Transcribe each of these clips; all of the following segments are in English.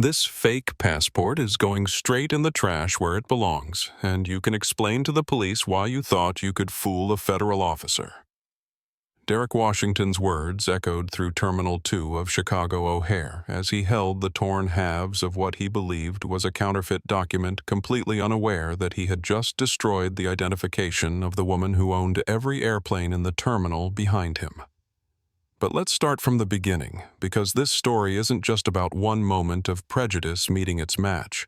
This fake passport is going straight in the trash where it belongs, and you can explain to the police why you thought you could fool a federal officer. Derek Washington's words echoed through Terminal 2 of Chicago O'Hare as he held the torn halves of what he believed was a counterfeit document, completely unaware that he had just destroyed the identification of the woman who owned every airplane in the terminal behind him. But let's start from the beginning, because this story isn't just about one moment of prejudice meeting its match.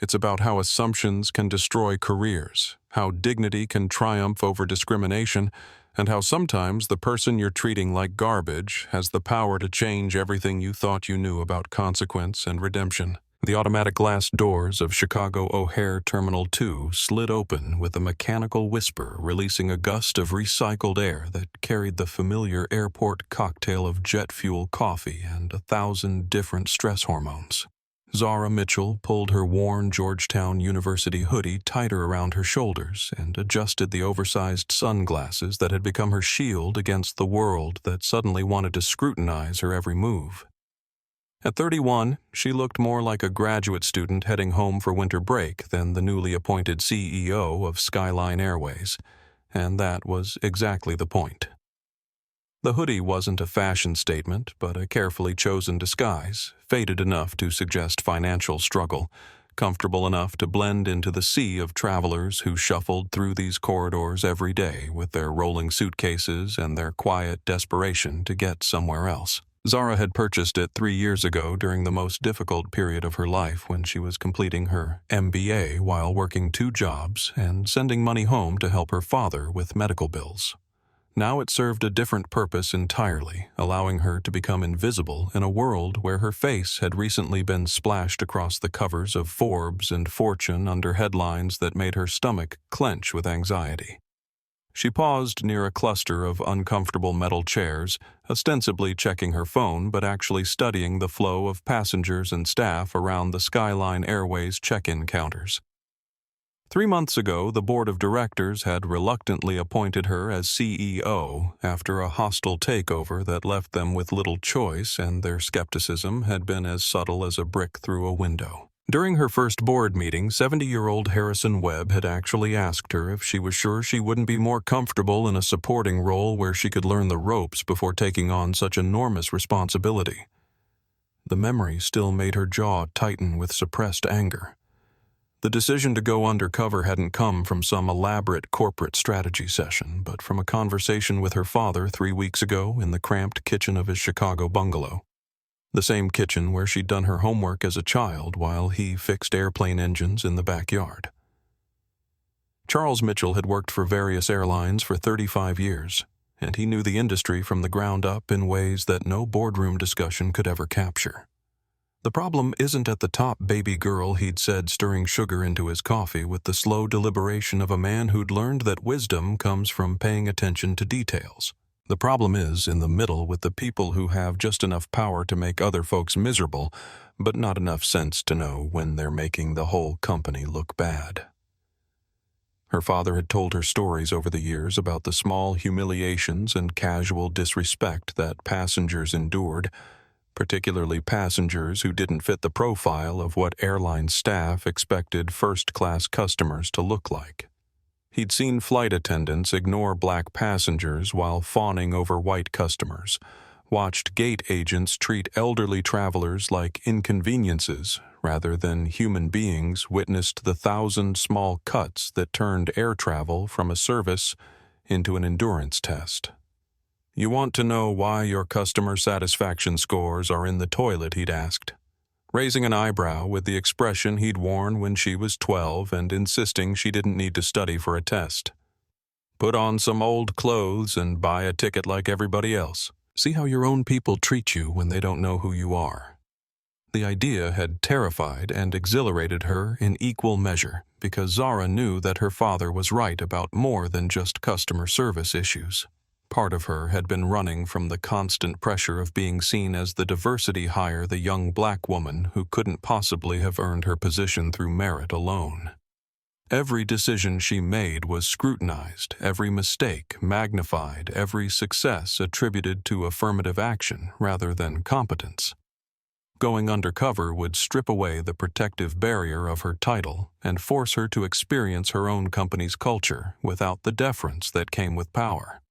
It's about how assumptions can destroy careers, how dignity can triumph over discrimination, and how sometimes the person you're treating like garbage has the power to change everything you thought you knew about consequence and redemption. The automatic glass doors of Chicago O'Hare Terminal 2 slid open with a mechanical whisper, releasing a gust of recycled air that carried the familiar airport cocktail of jet fuel coffee and 1,000 different stress hormones. Zara Mitchell pulled her worn Georgetown University hoodie tighter around her shoulders and adjusted the oversized sunglasses that had become her shield against the world that suddenly wanted to scrutinize her every move. At 31, she looked more like a graduate student heading home for winter break than the newly appointed CEO of Skyline Airways, and that was exactly the point. The hoodie wasn't a fashion statement, but a carefully chosen disguise, faded enough to suggest financial struggle, comfortable enough to blend into the sea of travelers who shuffled through these corridors every day with their rolling suitcases and their quiet desperation to get somewhere else. Zara had purchased it 3 years ago during the most difficult period of her life when she was completing her MBA while working 2 jobs and sending money home to help her father with medical bills. Now it served a different purpose entirely, allowing her to become invisible in a world where her face had recently been splashed across the covers of Forbes and Fortune under headlines that made her stomach clench with anxiety. She paused near a cluster of uncomfortable metal chairs, ostensibly checking her phone but actually studying the flow of passengers and staff around the Skyline Airways check-in counters. 3 months ago, the board of directors had reluctantly appointed her as CEO after a hostile takeover that left them with little choice, and their skepticism had been as subtle as a brick through a window. During her first board meeting, 70-year-old Harrison Webb had actually asked her if she was sure she wouldn't be more comfortable in a supporting role where she could learn the ropes before taking on such enormous responsibility. The memory still made her jaw tighten with suppressed anger. The decision to go undercover hadn't come from some elaborate corporate strategy session, but from a conversation with her father 3 weeks ago in the cramped kitchen of his Chicago bungalow. The same kitchen where she'd done her homework as a child while he fixed airplane engines in the backyard. Charles Mitchell had worked for various airlines for 35 years, and he knew the industry from the ground up in ways that no boardroom discussion could ever capture. The problem isn't at the top, baby girl, he'd said, stirring sugar into his coffee with the slow deliberation of a man who'd learned that wisdom comes from paying attention to details. The problem is in the middle with the people who have just enough power to make other folks miserable, but not enough sense to know when they're making the whole company look bad. Her father had told her stories over the years about the small humiliations and casual disrespect that passengers endured, particularly passengers who didn't fit the profile of what airline staff expected first-class customers to look like. He'd seen flight attendants ignore black passengers while fawning over white customers, watched gate agents treat elderly travelers like inconveniences rather than human beings, witnessed the 1,000 small cuts that turned air travel from a service into an endurance test. "You want to know why your customer satisfaction scores are in the toilet?" he'd asked, raising an eyebrow with the expression he'd worn when she was 12 and insisting she didn't need to study for a test. "Put on some old clothes and buy a ticket like everybody else. See how your own people treat you when they don't know who you are." The idea had terrified and exhilarated her in equal measure because Zara knew that her father was right about more than just customer service issues. Part of her had been running from the constant pressure of being seen as the diversity hire, the young black woman who couldn't possibly have earned her position through merit alone. Every decision she made was scrutinized, every mistake magnified, every success attributed to affirmative action rather than competence. Going undercover would strip away the protective barrier of her title and force her to experience her own company's culture without the deference that came with power.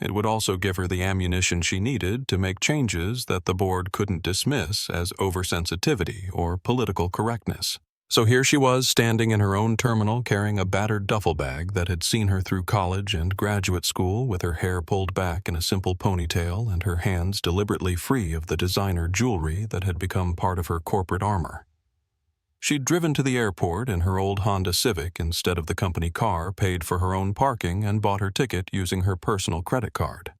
It would also give her the ammunition she needed to make changes that the board couldn't dismiss as oversensitivity or political correctness. So here she was, standing in her own terminal, carrying a battered duffel bag that had seen her through college and graduate school, with her hair pulled back in a simple ponytail and her hands deliberately free of the designer jewelry that had become part of her corporate armor. She'd driven to the airport in her old Honda Civic instead of the company car, paid for her own parking, and bought her ticket using her personal credit card.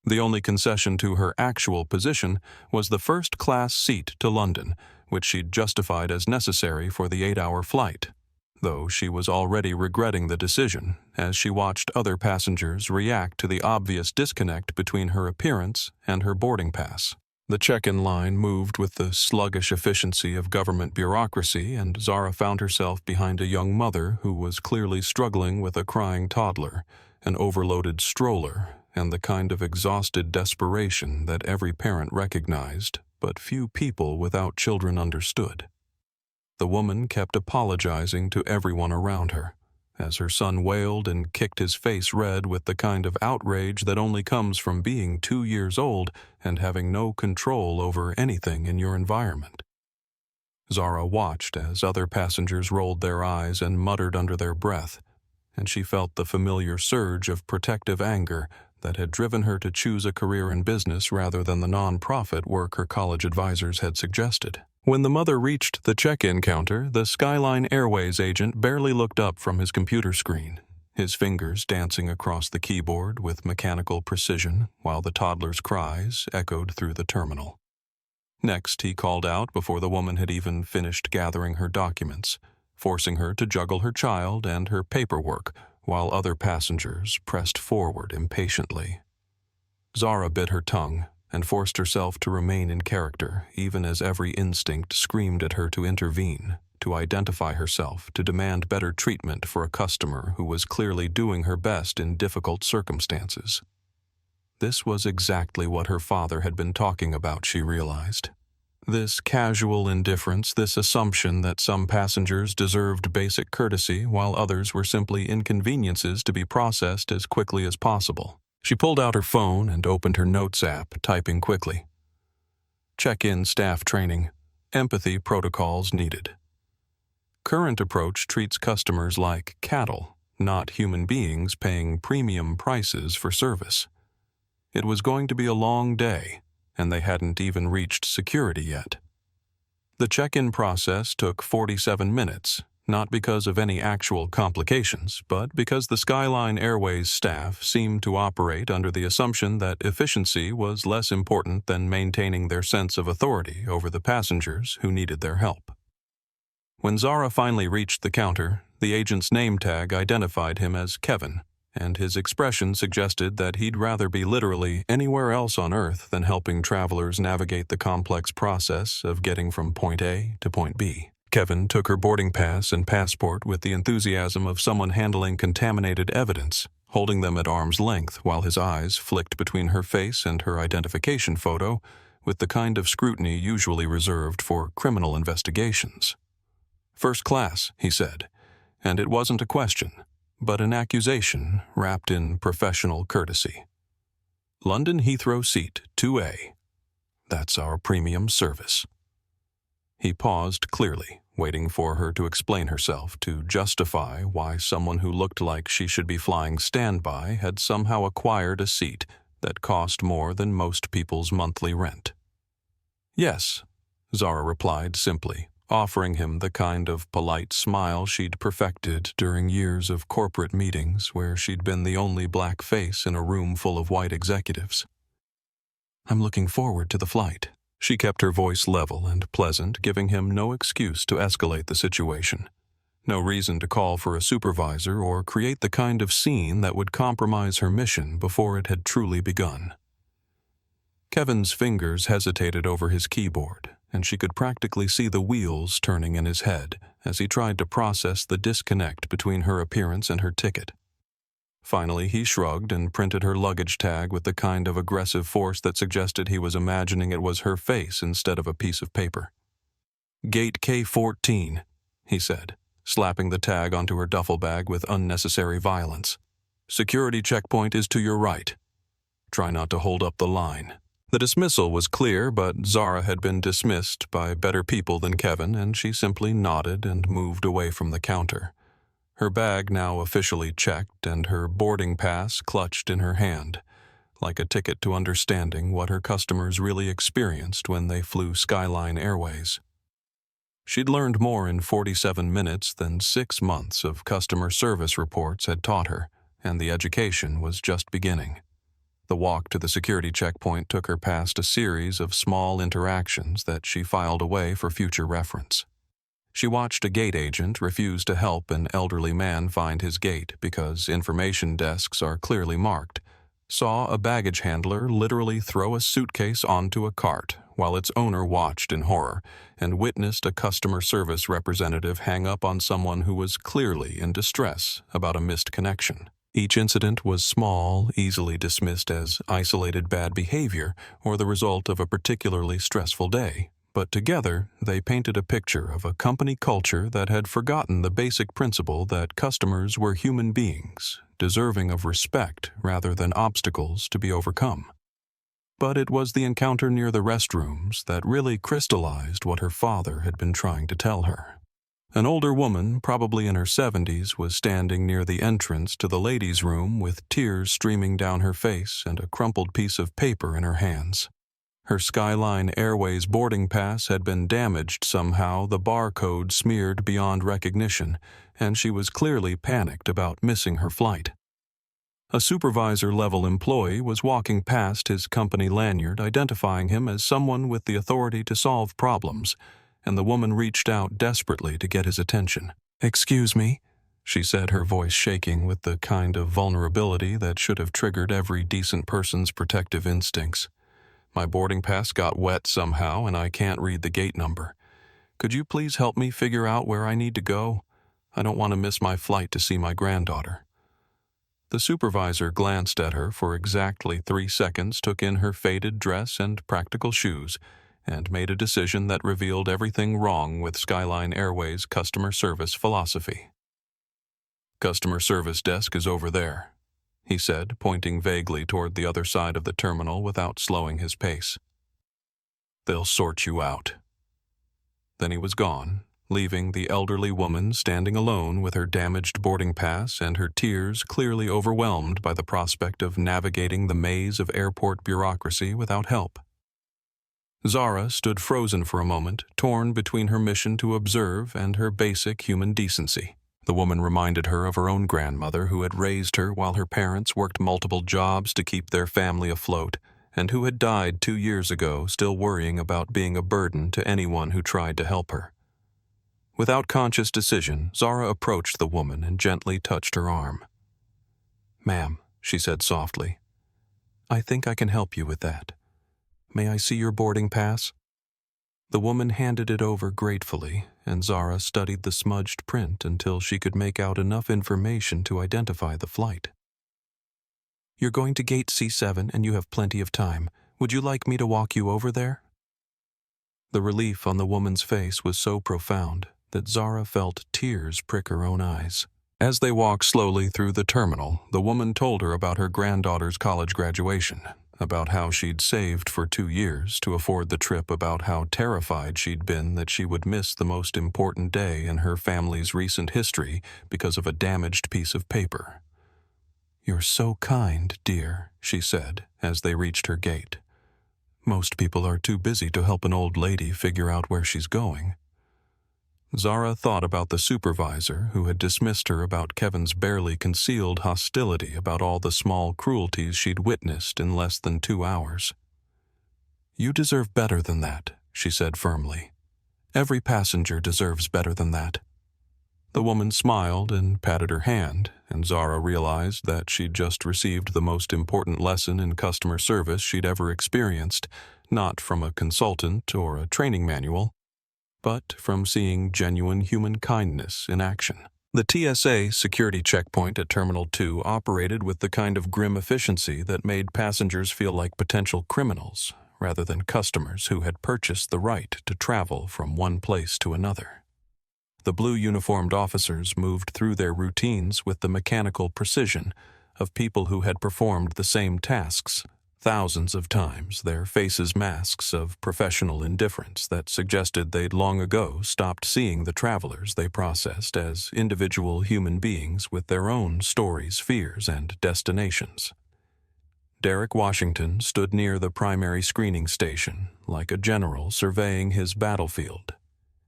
The only concession to her actual position was the first-class seat to London, which she'd justified as necessary for the 8-hour flight, though she was already regretting the decision as she watched other passengers react to the obvious disconnect between her appearance and her boarding pass. The check-in line moved with the sluggish efficiency of government bureaucracy, and Zara found herself behind a young mother who was clearly struggling with a crying toddler, an overloaded stroller, and the kind of exhausted desperation that every parent recognized, but few people without children understood. The woman kept apologizing to everyone around her, as her son wailed and kicked his face red with the kind of outrage that only comes from being 2 years old and having no control over anything in your environment. Zara watched as other passengers rolled their eyes and muttered under their breath, and she felt the familiar surge of protective anger that had driven her to choose a career in business rather than the non-profit work her college advisors had suggested. When the mother reached the check-in counter, the Skyline Airways agent barely looked up from his computer screen, his fingers dancing across the keyboard with mechanical precision while the toddler's cries echoed through the terminal. Next, he called out before the woman had even finished gathering her documents, forcing her to juggle her child and her paperwork while other passengers pressed forward impatiently. Zara bit her tongue and forced herself to remain in character, even as every instinct screamed at her to intervene, to identify herself, to demand better treatment for a customer who was clearly doing her best in difficult circumstances. This was exactly what her father had been talking about, she realized. This casual indifference, this assumption that some passengers deserved basic courtesy while others were simply inconveniences to be processed as quickly as possible. She pulled out her phone and opened her notes app, typing quickly. Check-in staff training. Empathy protocols needed. Current approach treats customers like cattle, not human beings paying premium prices for service. It was going to be a long day, and they hadn't even reached security yet. The check-in process took 47 minutes, not because of any actual complications, but because the Skyline Airways staff seemed to operate under the assumption that efficiency was less important than maintaining their sense of authority over the passengers who needed their help. When Zara finally reached the counter, the agent's name tag identified him as Kevin, and his expression suggested that he'd rather be literally anywhere else on Earth than helping travelers navigate the complex process of getting from point A to point B. Kevin took her boarding pass and passport with the enthusiasm of someone handling contaminated evidence, holding them at arm's length while his eyes flicked between her face and her identification photo with the kind of scrutiny usually reserved for criminal investigations. "First class," he said, and it wasn't a question, but an accusation wrapped in professional courtesy. "London Heathrow seat 2A. That's our premium service." He paused clearly, waiting for her to explain herself, to justify why someone who looked like she should be flying standby had somehow acquired a seat that cost more than most people's monthly rent. "Yes," Zara replied simply, offering him the kind of polite smile she'd perfected during years of corporate meetings where she'd been the only black face in a room full of white executives. "I'm looking forward to the flight." She kept her voice level and pleasant, giving him no excuse to escalate the situation, no reason to call for a supervisor or create the kind of scene that would compromise her mission before it had truly begun. Kevin's fingers hesitated over his keyboard, and she could practically see the wheels turning in his head as he tried to process the disconnect between her appearance and her ticket. Finally, he shrugged and printed her luggage tag with the kind of aggressive force that suggested he was imagining it was her face instead of a piece of paper. "Gate K14, he said, slapping the tag onto her duffel bag with unnecessary violence. "Security checkpoint is to your right. Try not to hold up the line." The dismissal was clear, but Zara had been dismissed by better people than Kevin, and she simply nodded and moved away from the counter. Her bag now officially checked and her boarding pass clutched in her hand, like a ticket to understanding what her customers really experienced when they flew Skyline Airways. She'd learned more in 47 minutes than 6 months of customer service reports had taught her, and the education was just beginning. The walk to the security checkpoint took her past a series of small interactions that she filed away for future reference. She watched a gate agent refuse to help an elderly man find his gate because information desks are clearly marked, saw a baggage handler literally throw a suitcase onto a cart while its owner watched in horror, and witnessed a customer service representative hang up on someone who was clearly in distress about a missed connection. Each incident was small, easily dismissed as isolated bad behavior or the result of a particularly stressful day, but together they painted a picture of a company culture that had forgotten the basic principle that customers were human beings, deserving of respect rather than obstacles to be overcome. But it was the encounter near the restrooms that really crystallized what her father had been trying to tell her. An older woman, probably in her 70s, was standing near the entrance to the ladies' room with tears streaming down her face and a crumpled piece of paper in her hands. Her Skyline Airways boarding pass had been damaged somehow, the barcode smeared beyond recognition, and she was clearly panicked about missing her flight. A supervisor-level employee was walking past his company lanyard, identifying him as someone with the authority to solve problems, and the woman reached out desperately to get his attention. "Excuse me," she said, her voice shaking with the kind of vulnerability that should have triggered every decent person's protective instincts. "My boarding pass got wet somehow, and I can't read the gate number. Could you please help me figure out where I need to go? I don't want to miss my flight to see my granddaughter." The supervisor glanced at her for exactly 3 seconds, took in her faded dress and practical shoes, and made a decision that revealed everything wrong with Skyline Airways' customer service philosophy. "Customer service desk is over there," he said, pointing vaguely toward the other side of the terminal without slowing his pace. "They'll sort you out." Then he was gone, leaving the elderly woman standing alone with her damaged boarding pass and her tears clearly overwhelmed by the prospect of navigating the maze of airport bureaucracy without help. Zara stood frozen for a moment, torn between her mission to observe and her basic human decency. The woman reminded her of her own grandmother, who had raised her while her parents worked multiple jobs to keep their family afloat, and who had died 2 years ago, still worrying about being a burden to anyone who tried to help her. Without conscious decision, Zara approached the woman and gently touched her arm. "Ma'am," she said softly, "I think I can help you with that. May I see your boarding pass?" The woman handed it over gratefully, and Zara studied the smudged print until she could make out enough information to identify the flight. "You're going to gate C7 and you have plenty of time. Would you like me to walk you over there?" The relief on the woman's face was so profound that Zara felt tears prick her own eyes. As they walked slowly through the terminal, the woman told her about her granddaughter's college graduation, about how she'd saved for 2 years to afford the trip, about how terrified she'd been that she would miss the most important day in her family's recent history because of a damaged piece of paper. "You're so kind, dear," she said as they reached her gate. "Most people are too busy to help an old lady figure out where she's going." Zara thought about the supervisor who had dismissed her about Kevin's barely concealed hostility about all the small cruelties she'd witnessed in less than 2 hours. "You deserve better than that," she said firmly. "Every passenger deserves better than that." The woman smiled and patted her hand, and Zara realized that she'd just received the most important lesson in customer service she'd ever experienced, not from a consultant or a training manual, but from seeing genuine human kindness in action. The TSA security checkpoint at Terminal 2 operated with the kind of grim efficiency that made passengers feel like potential criminals, rather than customers who had purchased the right to travel from one place to another. The blue uniformed officers moved through their routines with the mechanical precision of people who had performed the same tasks thousands of times, their faces masks of professional indifference that suggested they'd long ago stopped seeing the travelers they processed as individual human beings with their own stories, fears, and destinations. Derek Washington stood near the primary screening station, like a general surveying his battlefield,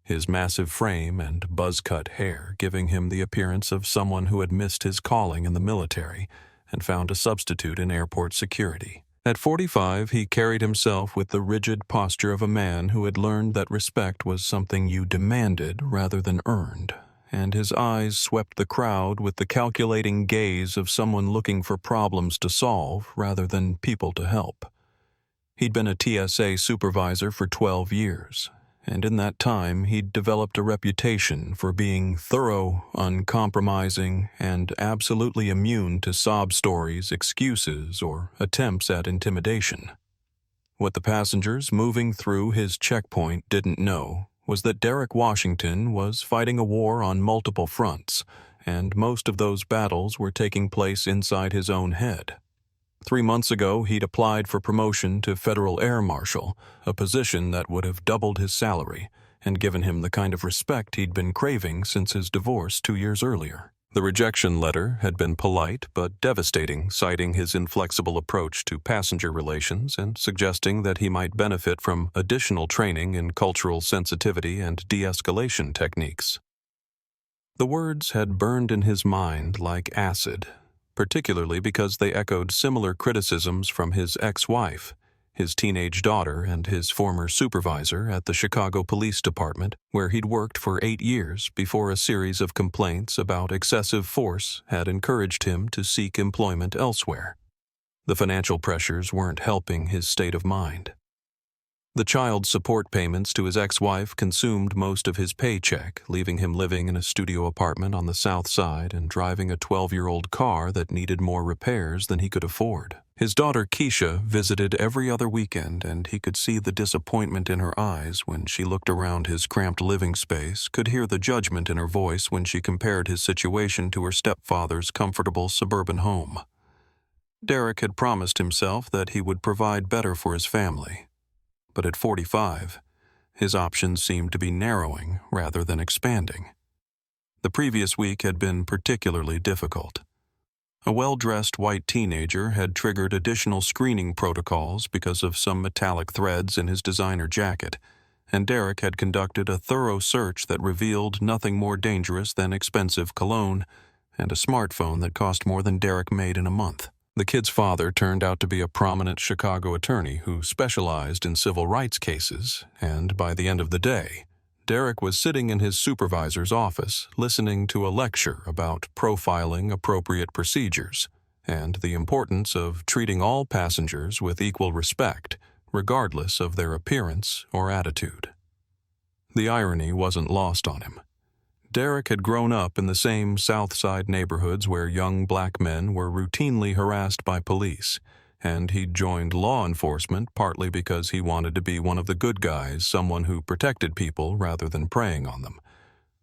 his massive frame and buzz-cut hair giving him the appearance of someone who had missed his calling in the military and found a substitute in airport security. At 45, he carried himself with the rigid posture of a man who had learned that respect was something you demanded rather than earned, and his eyes swept the crowd with the calculating gaze of someone looking for problems to solve rather than people to help. He'd been a TSA supervisor for 12 years, and in that time he'd developed a reputation for being thorough, uncompromising, and absolutely immune to sob stories, excuses, or attempts at intimidation. What the passengers moving through his checkpoint didn't know was that Derek Washington was fighting a war on multiple fronts, and most of those battles were taking place inside his own head. 3 months ago, he'd applied for promotion to Federal Air Marshal, a position that would have doubled his salary and given him the kind of respect he'd been craving since his divorce 2 years earlier. The rejection letter had been polite but devastating, citing his inflexible approach to passenger relations and suggesting that he might benefit from additional training in cultural sensitivity and de-escalation techniques. The words had burned in his mind like acid, particularly because they echoed similar criticisms from his ex-wife, his teenage daughter, and his former supervisor at the Chicago Police Department, where he'd worked for 8 years before a series of complaints about excessive force had encouraged him to seek employment elsewhere. The financial pressures weren't helping his state of mind. The child support payments to his ex-wife consumed most of his paycheck, leaving him living in a studio apartment on the South Side and driving a 12-year-old car that needed more repairs than he could afford. His daughter Keisha visited every other weekend, and he could see the disappointment in her eyes when she looked around his cramped living space, could hear the judgment in her voice when she compared his situation to her stepfather's comfortable suburban home. Derek had promised himself that he would provide better for his family. But at 45, his options seemed to be narrowing rather than expanding. The previous week had been particularly difficult. A well-dressed white teenager had triggered additional screening protocols because of some metallic threads in his designer jacket, and Derek had conducted a thorough search that revealed nothing more dangerous than expensive cologne and a smartphone that cost more than Derek made in a month. The kid's father turned out to be a prominent Chicago attorney who specialized in civil rights cases, and by the end of the day, Derek was sitting in his supervisor's office listening to a lecture about profiling appropriate procedures and the importance of treating all passengers with equal respect, regardless of their appearance or attitude. The irony wasn't lost on him. Derek had grown up in the same South Side neighborhoods where young black men were routinely harassed by police, and he'd joined law enforcement partly because he wanted to be one of the good guys, someone who protected people rather than preying on them.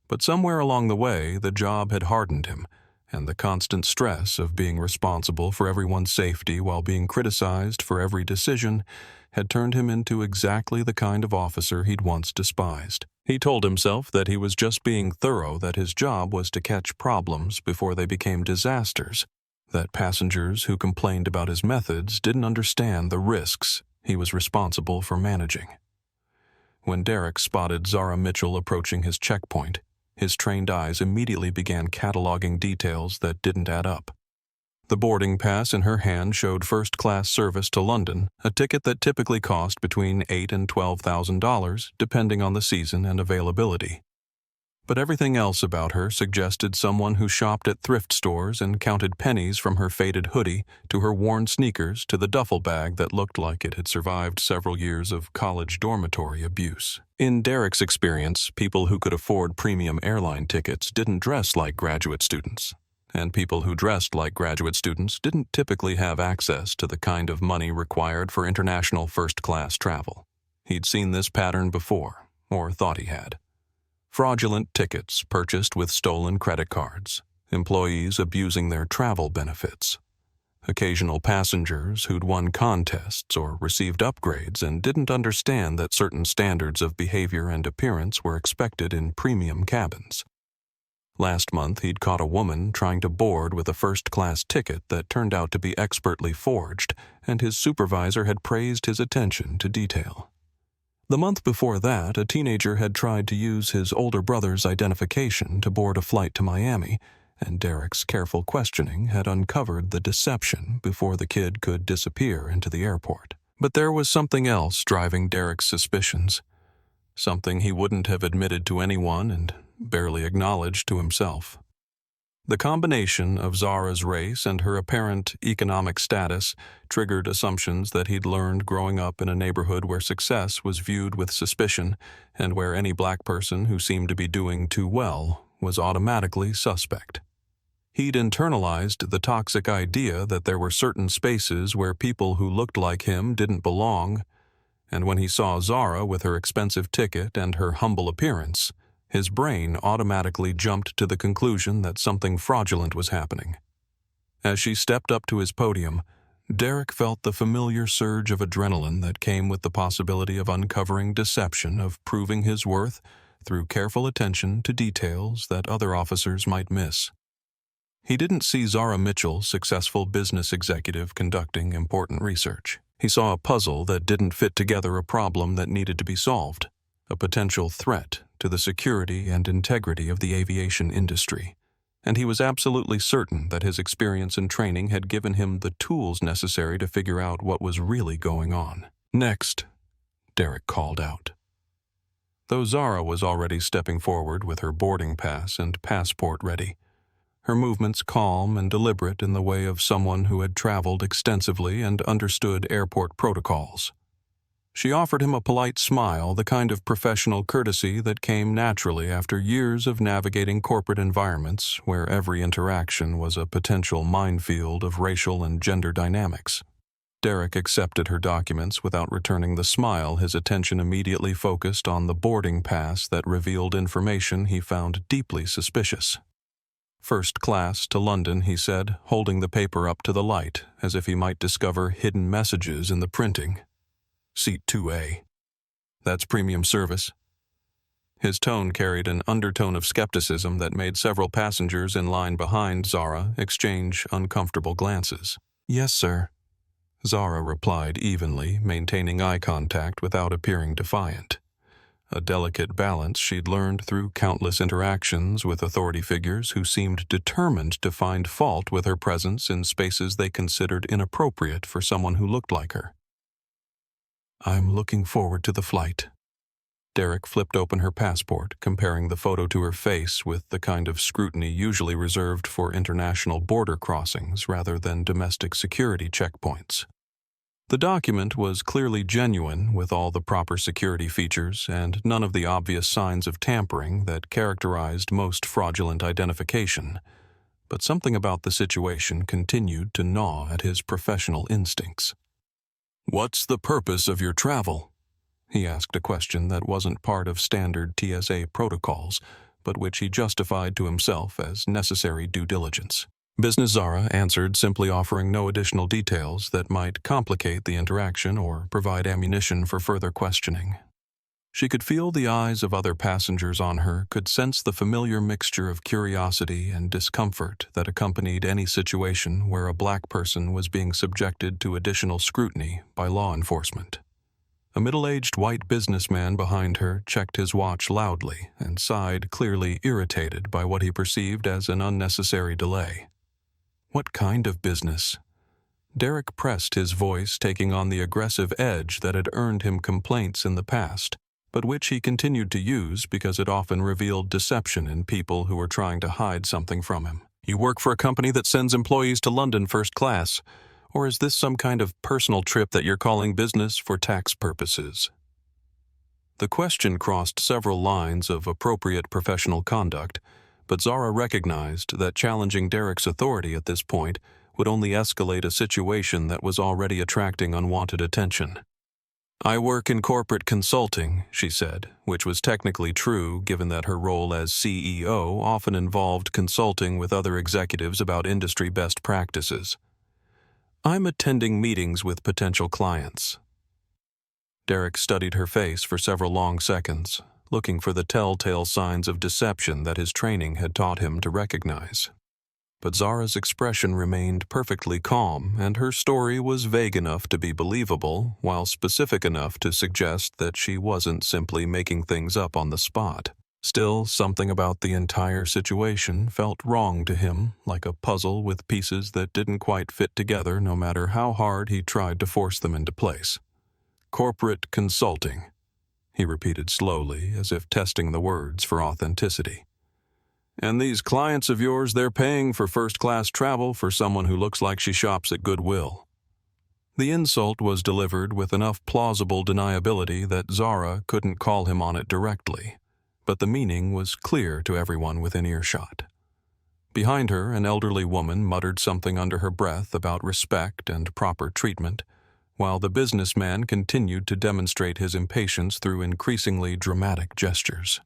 But somewhere along the way, the job had hardened him, and the constant stress of being responsible for everyone's safety while being criticized for every decision had turned him into exactly the kind of officer he'd once despised. He told himself that he was just being thorough, that his job was to catch problems before they became disasters, that passengers who complained about his methods didn't understand the risks he was responsible for managing. When Derek spotted Zara Mitchell approaching his checkpoint, his trained eyes immediately began cataloging details that didn't add up. The boarding pass in her hand showed first-class service to London, a ticket that typically cost between $8,000 and $12,000, depending on the season and availability. But everything else about her suggested someone who shopped at thrift stores and counted pennies from her faded hoodie to her worn sneakers to the duffel bag that looked like it had survived several years of college dormitory abuse. In Derek's experience, people who could afford premium airline tickets didn't dress like graduate students, and people who dressed like graduate students didn't typically have access to the kind of money required for international first-class travel. He'd seen this pattern before, or thought he had. Fraudulent tickets purchased with stolen credit cards, employees abusing their travel benefits, occasional passengers who'd won contests or received upgrades and didn't understand that certain standards of behavior and appearance were expected in premium cabins. Last month, he'd caught a woman trying to board with a first-class ticket that turned out to be expertly forged, and his supervisor had praised his attention to detail. The month before that, a teenager had tried to use his older brother's identification to board a flight to Miami, and Derek's careful questioning had uncovered the deception before the kid could disappear into the airport. But there was something else driving Derek's suspicions, something he wouldn't have admitted to anyone and barely acknowledged to himself. The combination of Zara's race and her apparent economic status triggered assumptions that he'd learned growing up in a neighborhood where success was viewed with suspicion and where any black person who seemed to be doing too well was automatically suspect. He'd internalized the toxic idea that there were certain spaces where people who looked like him didn't belong, and when he saw Zara with her expensive ticket and her humble appearance, his brain automatically jumped to the conclusion that something fraudulent was happening. As she stepped up to his podium, Derek felt the familiar surge of adrenaline that came with the possibility of uncovering deception, of proving his worth through careful attention to details that other officers might miss. He didn't see Zara Mitchell, successful business executive, conducting important research. He saw a puzzle that didn't fit together a problem that needed to be solved, a potential threat to the security and integrity of the aviation industry, and he was absolutely certain that his experience and training had given him the tools necessary to figure out what was really going on. "Next," Derek called out. Though Zara was already stepping forward with her boarding pass and passport ready, her movements calm and deliberate in the way of someone who had traveled extensively and understood airport protocols. She offered him a polite smile, the kind of professional courtesy that came naturally after years of navigating corporate environments where every interaction was a potential minefield of racial and gender dynamics. Derek accepted her documents without returning the smile, his attention immediately focused on the boarding pass that revealed information he found deeply suspicious. "First class to London," he said, holding the paper up to the light as if he might discover hidden messages in the printing. "Seat 2A. That's premium service." His tone carried an undertone of skepticism that made several passengers in line behind Zara exchange uncomfortable glances. "Yes, sir," Zara replied evenly, maintaining eye contact without appearing defiant. A delicate balance she'd learned through countless interactions with authority figures who seemed determined to find fault with her presence in spaces they considered inappropriate for someone who looked like her. "I'm looking forward to the flight." Derek flipped open her passport, comparing the photo to her face with the kind of scrutiny usually reserved for international border crossings rather than domestic security checkpoints. The document was clearly genuine, with all the proper security features and none of the obvious signs of tampering that characterized most fraudulent identification. But something about the situation continued to gnaw at his professional instincts. "What's the purpose of your travel?" He asked a question that wasn't part of standard TSA protocols, but which he justified to himself as necessary due diligence. Business Zara answered, simply offering no additional details that might complicate the interaction or provide ammunition for further questioning. She could feel the eyes of other passengers on her, could sense the familiar mixture of curiosity and discomfort that accompanied any situation where a black person was being subjected to additional scrutiny by law enforcement. A middle-aged white businessman behind her checked his watch loudly and sighed, clearly irritated by what he perceived as an unnecessary delay. What kind of business? Derek pressed his voice, taking on the aggressive edge that had earned him complaints in the past, but which he continued to use because it often revealed deception in people who were trying to hide something from him. "You work for a company that sends employees to London first class, or is this some kind of personal trip that you're calling business for tax purposes?" The question crossed several lines of appropriate professional conduct, but Zara recognized that challenging Derek's authority at this point would only escalate a situation that was already attracting unwanted attention. "I work in corporate consulting," she said, which was technically true given that her role as CEO often involved consulting with other executives about industry best practices. "I'm attending meetings with potential clients." Derek studied her face for several long seconds, looking for the telltale signs of deception that his training had taught him to recognize. But Zara's expression remained perfectly calm, and her story was vague enough to be believable, while specific enough to suggest that she wasn't simply making things up on the spot. Still, something about the entire situation felt wrong to him, like a puzzle with pieces that didn't quite fit together no matter how hard he tried to force them into place. "Corporate consulting," he repeated slowly, as if testing the words for authenticity. "And these clients of yours, they're paying for first-class travel for someone who looks like she shops at Goodwill." The insult was delivered with enough plausible deniability that Zara couldn't call him on it directly, but the meaning was clear to everyone within earshot. Behind her, an elderly woman muttered something under her breath about respect and proper treatment, while the businessman continued to demonstrate his impatience through increasingly dramatic gestures.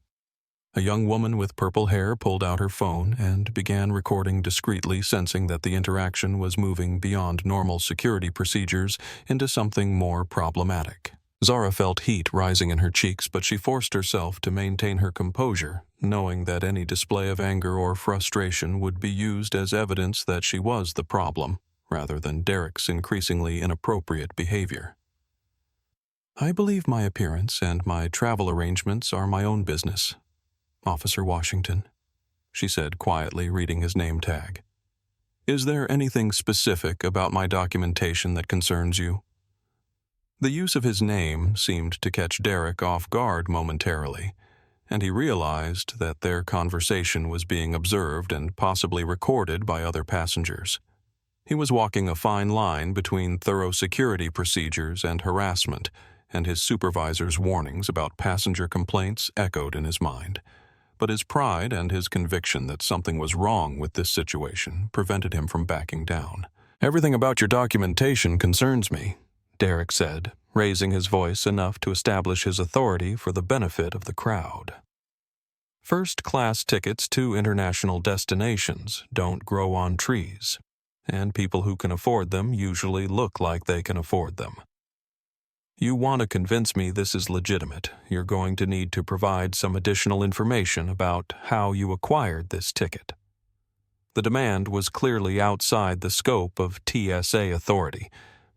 A young woman with purple hair pulled out her phone and began recording discreetly, sensing that the interaction was moving beyond normal security procedures into something more problematic. Zara felt heat rising in her cheeks, but she forced herself to maintain her composure, knowing that any display of anger or frustration would be used as evidence that she was the problem, rather than Derek's increasingly inappropriate behavior. "I believe my appearance and my travel arrangements are my own business, Officer Washington," she said quietly, reading his name tag. "Is there anything specific about my documentation that concerns you?" The use of his name seemed to catch Derek off guard momentarily, and he realized that their conversation was being observed and possibly recorded by other passengers. He was walking a fine line between thorough security procedures and harassment, and his supervisor's warnings about passenger complaints echoed in his mind. But his pride and his conviction that something was wrong with this situation prevented him from backing down. "Everything about your documentation concerns me," Derek said, raising his voice enough to establish his authority for the benefit of the crowd. "First-class tickets to international destinations don't grow on trees, and people who can afford them usually look like they can afford them. You want to convince me this is legitimate, you're going to need to provide some additional information about how you acquired this ticket." The demand was clearly outside the scope of TSA authority,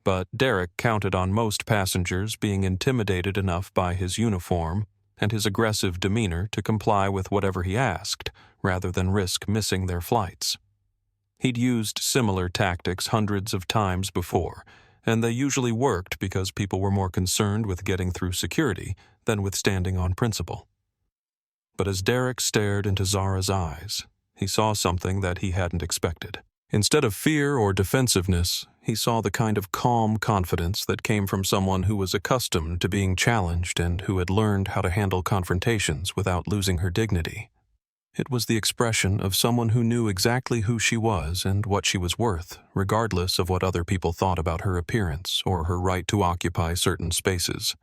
but Derek counted on most passengers being intimidated enough by his uniform and his aggressive demeanor to comply with whatever he asked, rather than risk missing their flights. He'd used similar tactics hundreds of times before, and they usually worked because people were more concerned with getting through security than with standing on principle. But as Derek stared into Zara's eyes, he saw something that he hadn't expected. Instead of fear or defensiveness, he saw the kind of calm confidence that came from someone who was accustomed to being challenged and who had learned how to handle confrontations without losing her dignity. It was the expression of someone who knew exactly who she was and what she was worth, regardless of what other people thought about her appearance or her right to occupy certain spaces.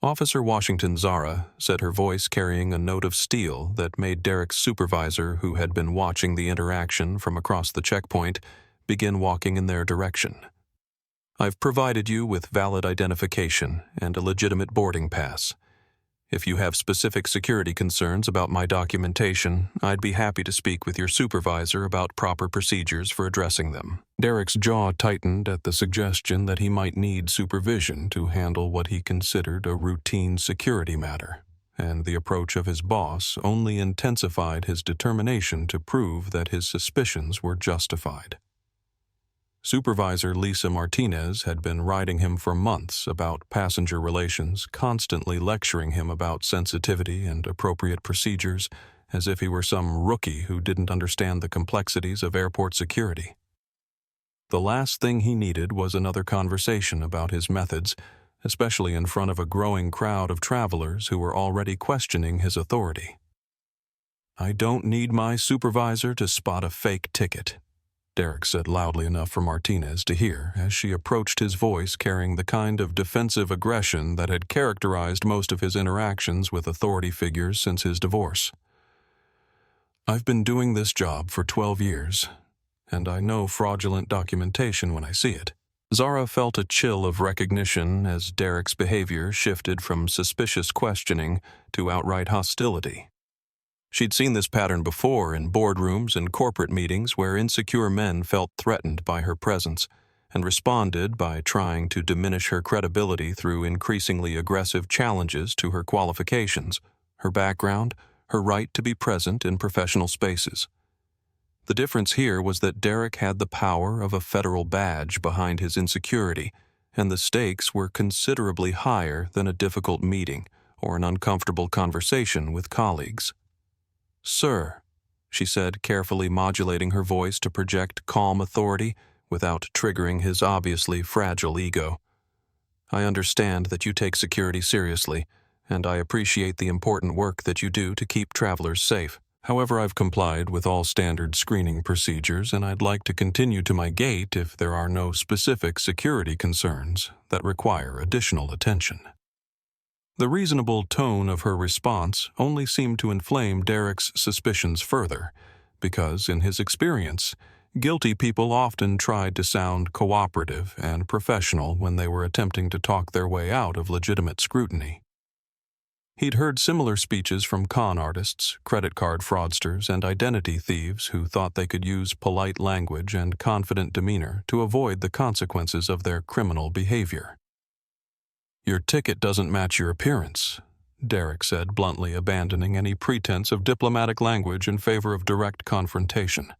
"Officer Washington Zara," said her voice carrying a note of steel that made Derek's supervisor, who had been watching the interaction from across the checkpoint, begin walking in their direction. "I've provided you with valid identification and a legitimate boarding pass. If you have specific security concerns about my documentation, I'd be happy to speak with your supervisor about proper procedures for addressing them." Derek's jaw tightened at the suggestion that he might need supervision to handle what he considered a routine security matter, and the approach of his boss only intensified his determination to prove that his suspicions were justified. Supervisor Lisa Martinez had been riding him for months about passenger relations, constantly lecturing him about sensitivity and appropriate procedures, as if he were some rookie who didn't understand the complexities of airport security. The last thing he needed was another conversation about his methods, especially in front of a growing crowd of travelers who were already questioning his authority. "I don't need my supervisor to spot a fake ticket," Derek said loudly enough for Martinez to hear as she approached his voice carrying the kind of defensive aggression that had characterized most of his interactions with authority figures since his divorce. "I've been doing this job for 12 years, and I know fraudulent documentation when I see it." Zara felt a chill of recognition as Derek's behavior shifted from suspicious questioning to outright hostility. She'd seen this pattern before in boardrooms and corporate meetings where insecure men felt threatened by her presence and responded by trying to diminish her credibility through increasingly aggressive challenges to her qualifications, her background, her right to be present in professional spaces. The difference here was that Derek had the power of a federal badge behind his insecurity, and the stakes were considerably higher than a difficult meeting or an uncomfortable conversation with colleagues. "Sir," she said, carefully modulating her voice to project calm authority without triggering his obviously fragile ego. "I understand that you take security seriously, and I appreciate the important work that you do to keep travelers safe. However, I've complied with all standard screening procedures, and I'd like to continue to my gate if there are no specific security concerns that require additional attention." The reasonable tone of her response only seemed to inflame Derek's suspicions further, because, in his experience, guilty people often tried to sound cooperative and professional when they were attempting to talk their way out of legitimate scrutiny. He'd heard similar speeches from con artists, credit card fraudsters, and identity thieves who thought they could use polite language and confident demeanor to avoid the consequences of their criminal behavior. "Your ticket doesn't match your appearance," Derek said, bluntly abandoning any pretense of diplomatic language in favor of direct confrontation.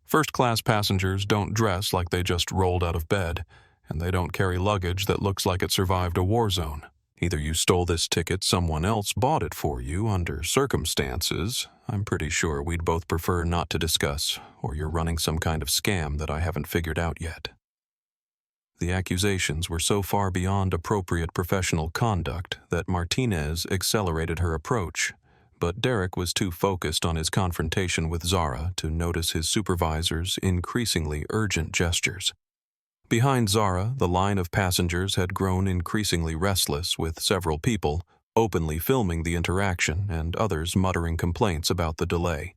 "First-class passengers don't dress like they just rolled out of bed, and they don't carry luggage that looks like it survived a war zone. Either you stole this ticket, someone else bought it for you under circumstances I'm pretty sure we'd both prefer not to discuss, or you're running some kind of scam that I haven't figured out yet." The accusations were so far beyond appropriate professional conduct that Martinez accelerated her approach, but Derek was too focused on his confrontation with Zara to notice his supervisor's increasingly urgent gestures. Behind Zara, the line of passengers had grown increasingly restless, with several people openly filming the interaction and others muttering complaints about the delay.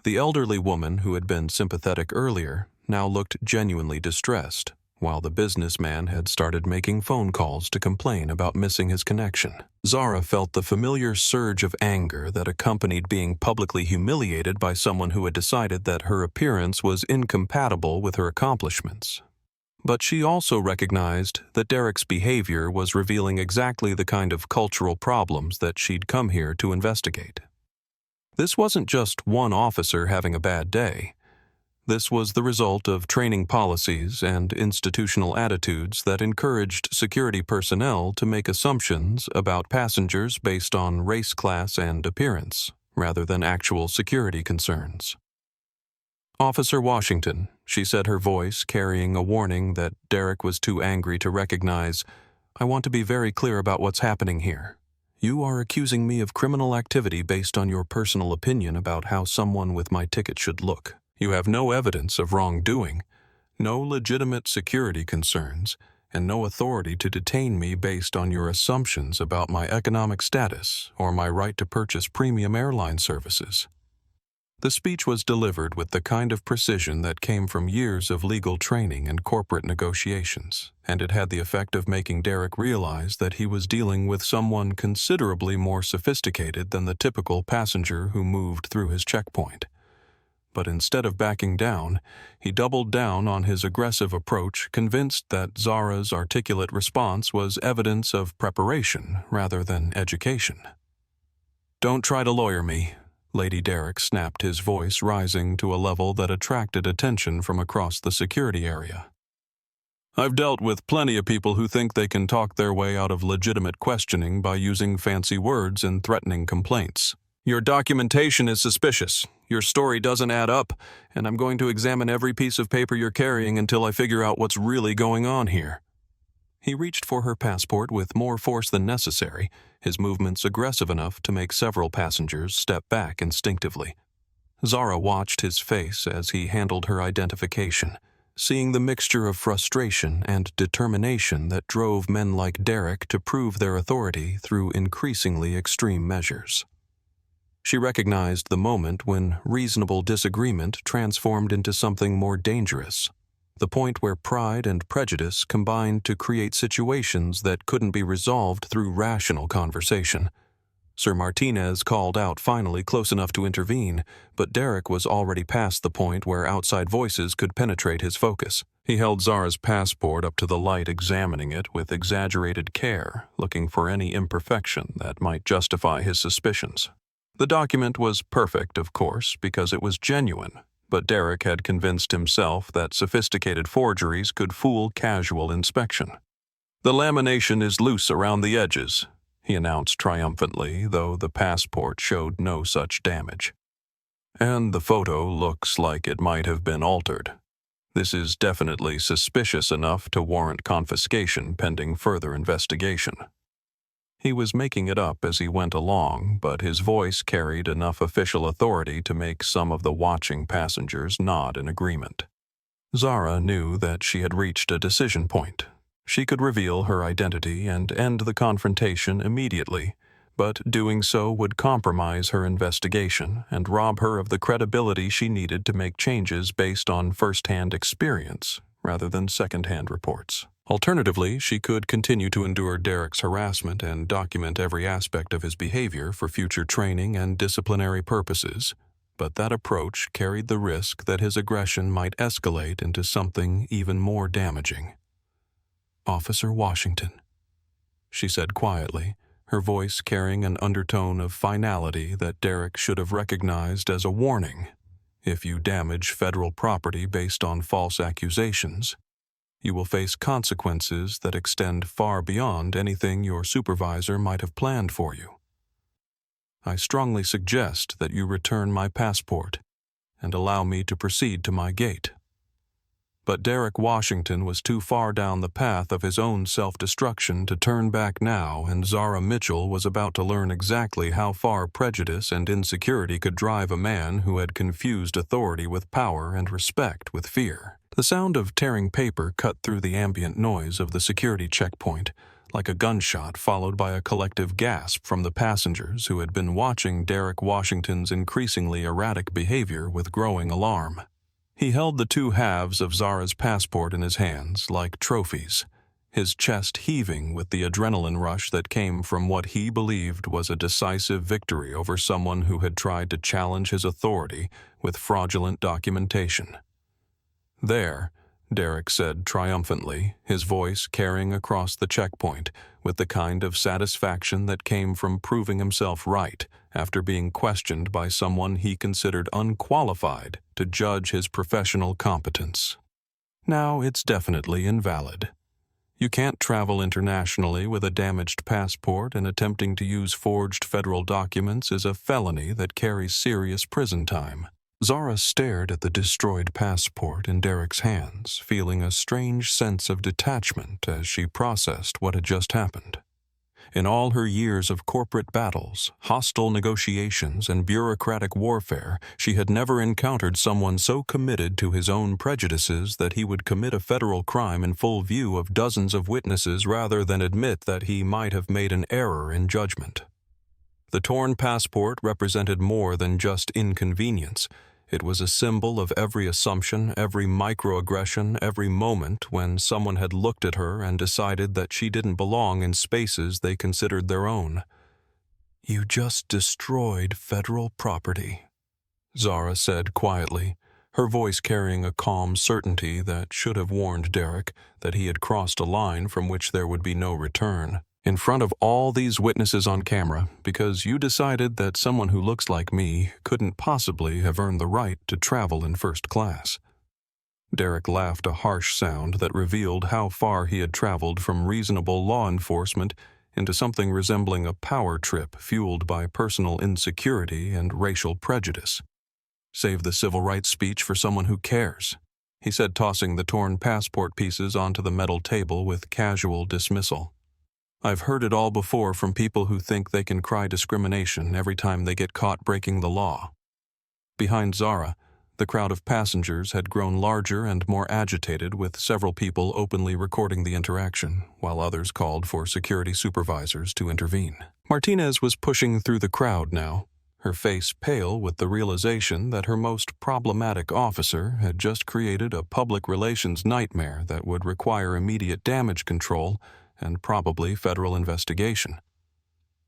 The elderly woman who had been sympathetic earlier now looked genuinely distressed, while the businessman had started making phone calls to complain about missing his connection. Zara felt the familiar surge of anger that accompanied being publicly humiliated by someone who had decided that her appearance was incompatible with her accomplishments. But she also recognized that Derek's behavior was revealing exactly the kind of cultural problems that she'd come here to investigate. This wasn't just one officer having a bad day. This was the result of training policies and institutional attitudes that encouraged security personnel to make assumptions about passengers based on race, class, and appearance, rather than actual security concerns. "Officer Washington," she said, her voice carrying a warning that Derek was too angry to recognize, "I want to be very clear about what's happening here. You are accusing me of criminal activity based on your personal opinion about how someone with my ticket should look. You have no evidence of wrongdoing, no legitimate security concerns, and no authority to detain me based on your assumptions about my economic status or my right to purchase premium airline services." The speech was delivered with the kind of precision that came from years of legal training and corporate negotiations, and it had the effect of making Derek realize that he was dealing with someone considerably more sophisticated than the typical passenger who moved through his checkpoint. But instead of backing down, he doubled down on his aggressive approach, convinced that Zara's articulate response was evidence of preparation rather than education. "Don't try to lawyer me," Lady Derek snapped, his voice rising to a level that attracted attention from across the security area. I've dealt with plenty of people who think they can talk their way out of legitimate questioning by using fancy words and threatening complaints. Your documentation is suspicious. Your story doesn't add up, and I'm going to examine every piece of paper you're carrying until I figure out what's really going on here. He reached for her passport with more force than necessary, his movements aggressive enough to make several passengers step back instinctively. Zara watched his face as he handled her identification, seeing the mixture of frustration and determination that drove men like Derek to prove their authority through increasingly extreme measures. She recognized the moment when reasonable disagreement transformed into something more dangerous, the point where pride and prejudice combined to create situations that couldn't be resolved through rational conversation. Sir Martinez called out finally, close enough to intervene, but Derek was already past the point where outside voices could penetrate his focus. He held Zara's passport up to the light, examining it with exaggerated care, looking for any imperfection that might justify his suspicions. The document was perfect, of course, because it was genuine, but Derek had convinced himself that sophisticated forgeries could fool casual inspection. The lamination is loose around the edges, he announced triumphantly, though the passport showed no such damage. And the photo looks like it might have been altered. This is definitely suspicious enough to warrant confiscation pending further investigation. He was making it up as he went along, but his voice carried enough official authority to make some of the watching passengers nod in agreement. Zara knew that she had reached a decision point. She could reveal her identity and end the confrontation immediately, but doing so would compromise her investigation and rob her of the credibility she needed to make changes based on first-hand experience rather than second-hand reports. Alternatively, she could continue to endure Derek's harassment and document every aspect of his behavior for future training and disciplinary purposes, but that approach carried the risk that his aggression might escalate into something even more damaging. "Officer Washington," she said quietly, her voice carrying an undertone of finality that Derek should have recognized as a warning. "If you damage federal property based on false accusations, you will face consequences that extend far beyond anything your supervisor might have planned for you. I strongly suggest that you return my passport and allow me to proceed to my gate." But Derek Washington was too far down the path of his own self-destruction to turn back now, and Zara Mitchell was about to learn exactly how far prejudice and insecurity could drive a man who had confused authority with power and respect with fear. The sound of tearing paper cut through the ambient noise of the security checkpoint, like a gunshot followed by a collective gasp from the passengers who had been watching Derek Washington's increasingly erratic behavior with growing alarm. He held the two halves of Zara's passport in his hands like trophies, his chest heaving with the adrenaline rush that came from what he believed was a decisive victory over someone who had tried to challenge his authority with fraudulent documentation. "There," Derek said triumphantly, his voice carrying across the checkpoint with the kind of satisfaction that came from proving himself right after being questioned by someone he considered unqualified to judge his professional competence. "Now it's definitely invalid. You can't travel internationally with a damaged passport, and attempting to use forged federal documents is a felony that carries serious prison time." Zara stared at the destroyed passport in Derek's hands, feeling a strange sense of detachment as she processed what had just happened. In all her years of corporate battles, hostile negotiations, and bureaucratic warfare, she had never encountered someone so committed to his own prejudices that he would commit a federal crime in full view of dozens of witnesses rather than admit that he might have made an error in judgment. The torn passport represented more than just inconvenience. It was a symbol of every assumption, every microaggression, every moment when someone had looked at her and decided that she didn't belong in spaces they considered their own. "You just destroyed federal property," Zara said quietly, her voice carrying a calm certainty that should have warned Derek that he had crossed a line from which there would be no return. In front of all these witnesses on camera, because you decided that someone who looks like me couldn't possibly have earned the right to travel in first class. Derek laughed a harsh sound that revealed how far he had traveled from reasonable law enforcement into something resembling a power trip fueled by personal insecurity and racial prejudice. "Save the civil rights speech for someone who cares," he said, tossing the torn passport pieces onto the metal table with casual dismissal. "I've heard it all before from people who think they can cry discrimination every time they get caught breaking the law." Behind Zara, the crowd of passengers had grown larger and more agitated, with several people openly recording the interaction, while others called for security supervisors to intervene. Martinez was pushing through the crowd now, her face pale with the realization that her most problematic officer had just created a public relations nightmare that would require immediate damage control and probably federal investigation.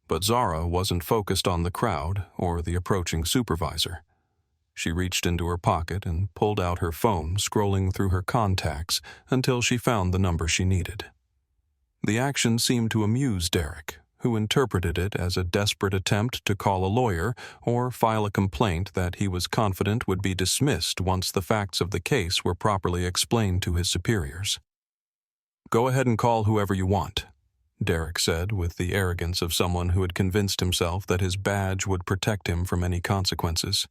But Zara wasn't focused on the crowd or the approaching supervisor. She reached into her pocket and pulled out her phone, scrolling through her contacts until she found the number she needed. The action seemed to amuse Derek, who interpreted it as a desperate attempt to call a lawyer or file a complaint that he was confident would be dismissed once the facts of the case were properly explained to his superiors. "Go ahead and call whoever you want," Derek said with the arrogance of someone who had convinced himself that his badge would protect him from any consequences.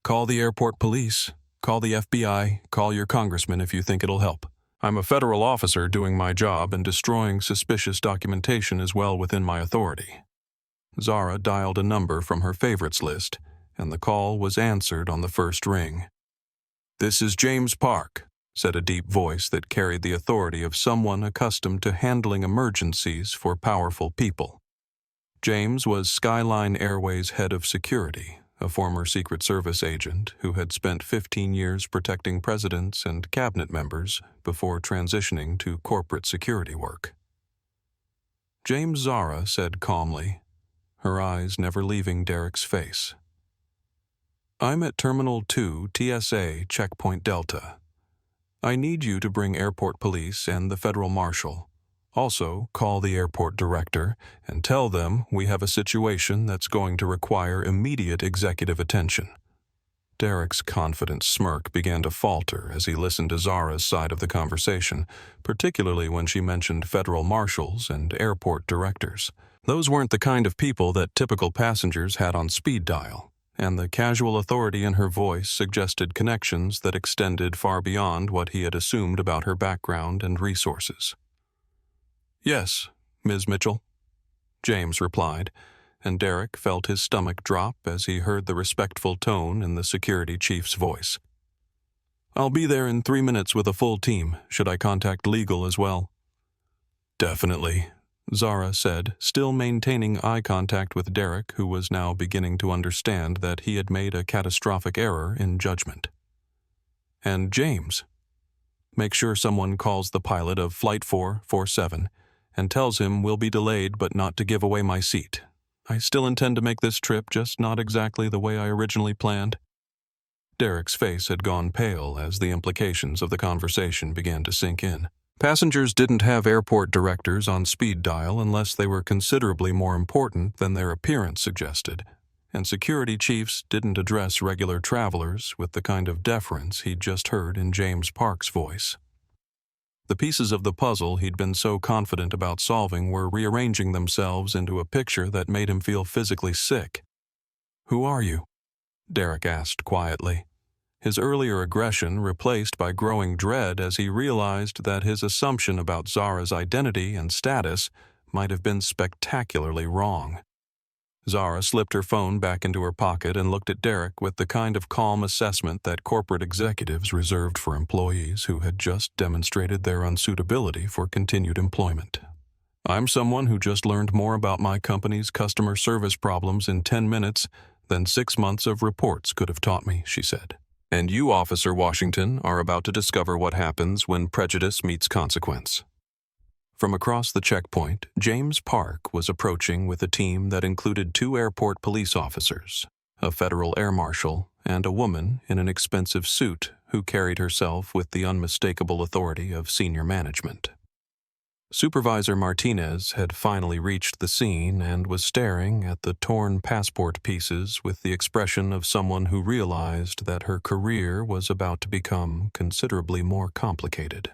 "Call the airport police, call the FBI, call your congressman if you think it'll help. I'm a federal officer doing my job, and destroying suspicious documentation is well within my authority." Zara dialed a number from her favorites list, and the call was answered on the first ring. "This is James Park," said a deep voice that carried the authority of someone accustomed to handling emergencies for powerful people. James was Skyline Airways' head of security, a former Secret Service agent who had spent 15 years protecting presidents and cabinet members before transitioning to corporate security work. James, Zara said calmly, her eyes never leaving Derek's face. "I'm at Terminal 2 TSA Checkpoint Delta. I need you to bring airport police and the federal marshal. Also, call the airport director and tell them we have a situation that's going to require immediate executive attention." Derek's confident smirk began to falter as he listened to Zara's side of the conversation, particularly when she mentioned federal marshals and airport directors. Those weren't the kind of people that typical passengers had on speed dial, and the casual authority in her voice suggested connections that extended far beyond what he had assumed about her background and resources. "Yes, Ms. Mitchell," James replied, and Derek felt his stomach drop as he heard the respectful tone in the security chief's voice. "I'll be there in 3 minutes with a full team. Should I contact legal as well?" "Definitely," Zara said, still maintaining eye contact with Derek, who was now beginning to understand that he had made a catastrophic error in judgment. "And James, make sure someone calls the pilot of Flight 447 and tells him we'll be delayed but not to give away my seat. I still intend to make this trip, just not exactly the way I originally planned." Derek's face had gone pale as the implications of the conversation began to sink in. Passengers didn't have airport directors on speed dial unless they were considerably more important than their appearance suggested, and security chiefs didn't address regular travelers with the kind of deference he'd just heard in James Park's voice. The pieces of the puzzle he'd been so confident about solving were rearranging themselves into a picture that made him feel physically sick. "Who are you?" Derek asked quietly, his earlier aggression replaced by growing dread as he realized that his assumption about Zara's identity and status might have been spectacularly wrong. Zara slipped her phone back into her pocket and looked at Derek with the kind of calm assessment that corporate executives reserved for employees who had just demonstrated their unsuitability for continued employment. "I'm someone who just learned more about my company's customer service problems in 10 minutes than 6 months of reports could have taught me," she said. "And you, Officer Washington, are about to discover what happens when prejudice meets consequence." From across the checkpoint, James Park was approaching with a team that included 2 airport police officers, a federal air marshal, and a woman in an expensive suit who carried herself with the unmistakable authority of senior management. Supervisor Martinez had finally reached the scene and was staring at the torn passport pieces with the expression of someone who realized that her career was about to become considerably more complicated.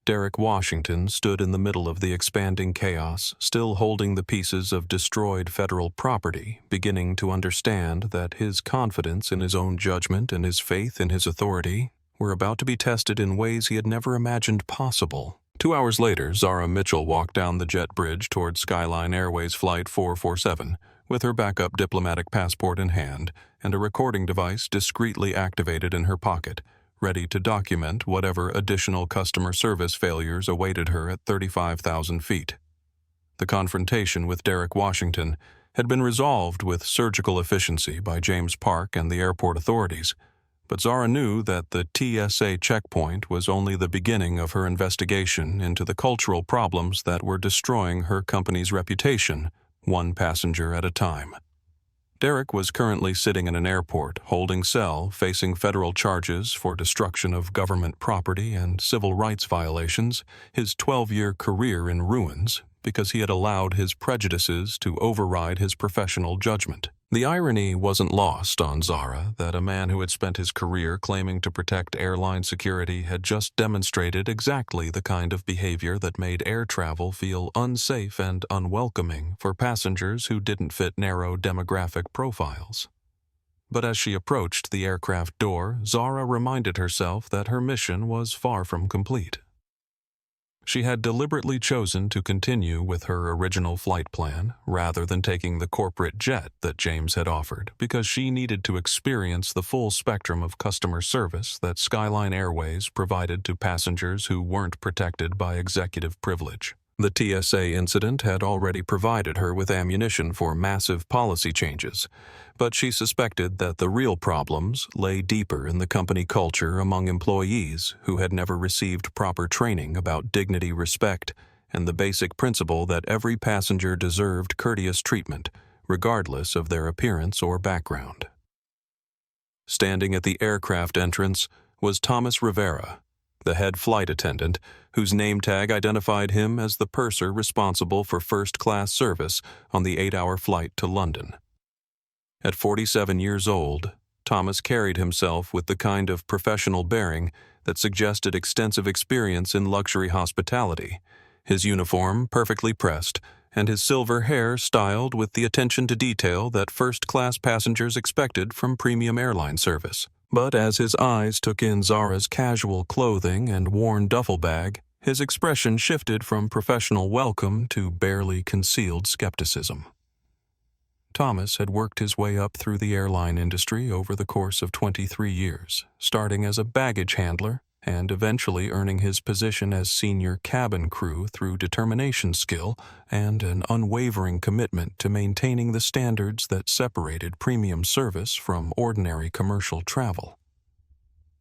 Derek Washington stood in the middle of the expanding chaos, still holding the pieces of destroyed federal property, beginning to understand that his confidence in his own judgment and his faith in his authority were about to be tested in ways he had never imagined possible. 2 hours later, Zara Mitchell walked down the jet bridge toward Skyline Airways Flight 447 with her backup diplomatic passport in hand and a recording device discreetly activated in her pocket, ready to document whatever additional customer service failures awaited her at 35,000 feet. The confrontation with Derek Washington had been resolved with surgical efficiency by James Park and the airport authorities, but Zara knew that the TSA checkpoint was only the beginning of her investigation into the cultural problems that were destroying her company's reputation, one passenger at a time. Derek was currently sitting in an airport holding cell, facing federal charges for destruction of government property and civil rights violations, his 12-year career in ruins because he had allowed his prejudices to override his professional judgment. The irony wasn't lost on Zara that a man who had spent his career claiming to protect airline security had just demonstrated exactly the kind of behavior that made air travel feel unsafe and unwelcoming for passengers who didn't fit narrow demographic profiles. But as she approached the aircraft door, Zara reminded herself that her mission was far from complete. She had deliberately chosen to continue with her original flight plan rather than taking the corporate jet that James had offered because she needed to experience the full spectrum of customer service that Skyline Airways provided to passengers who weren't protected by executive privilege. The TSA incident had already provided her with ammunition for massive policy changes, but she suspected that the real problems lay deeper in the company culture among employees who had never received proper training about dignity, respect, and the basic principle that every passenger deserved courteous treatment, regardless of their appearance or background. Standing at the aircraft entrance was Thomas Rivera, the head flight attendant, whose name tag identified him as the purser responsible for first-class service on the 8-hour flight to London. At 47 years old, Thomas carried himself with the kind of professional bearing that suggested extensive experience in luxury hospitality, his uniform perfectly pressed, and his silver hair styled with the attention to detail that first-class passengers expected from premium airline service. But as his eyes took in Zara's casual clothing and worn duffel bag, his expression shifted from professional welcome to barely concealed skepticism. Thomas had worked his way up through the airline industry over the course of 23 years, starting as a baggage handler and eventually earning his position as senior cabin crew through determination, skill, and an unwavering commitment to maintaining the standards that separated premium service from ordinary commercial travel.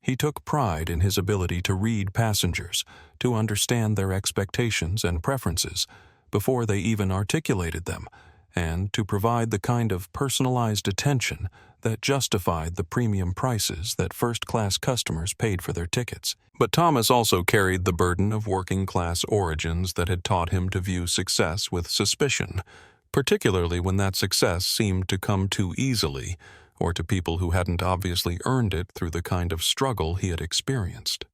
He took pride in his ability to read passengers, to understand their expectations and preferences before they even articulated them, and to provide the kind of personalized attention that justified the premium prices that first-class customers paid for their tickets. But Thomas also carried the burden of working-class origins that had taught him to view success with suspicion, particularly when that success seemed to come too easily, or to people who hadn't obviously earned it through the kind of struggle he had experienced.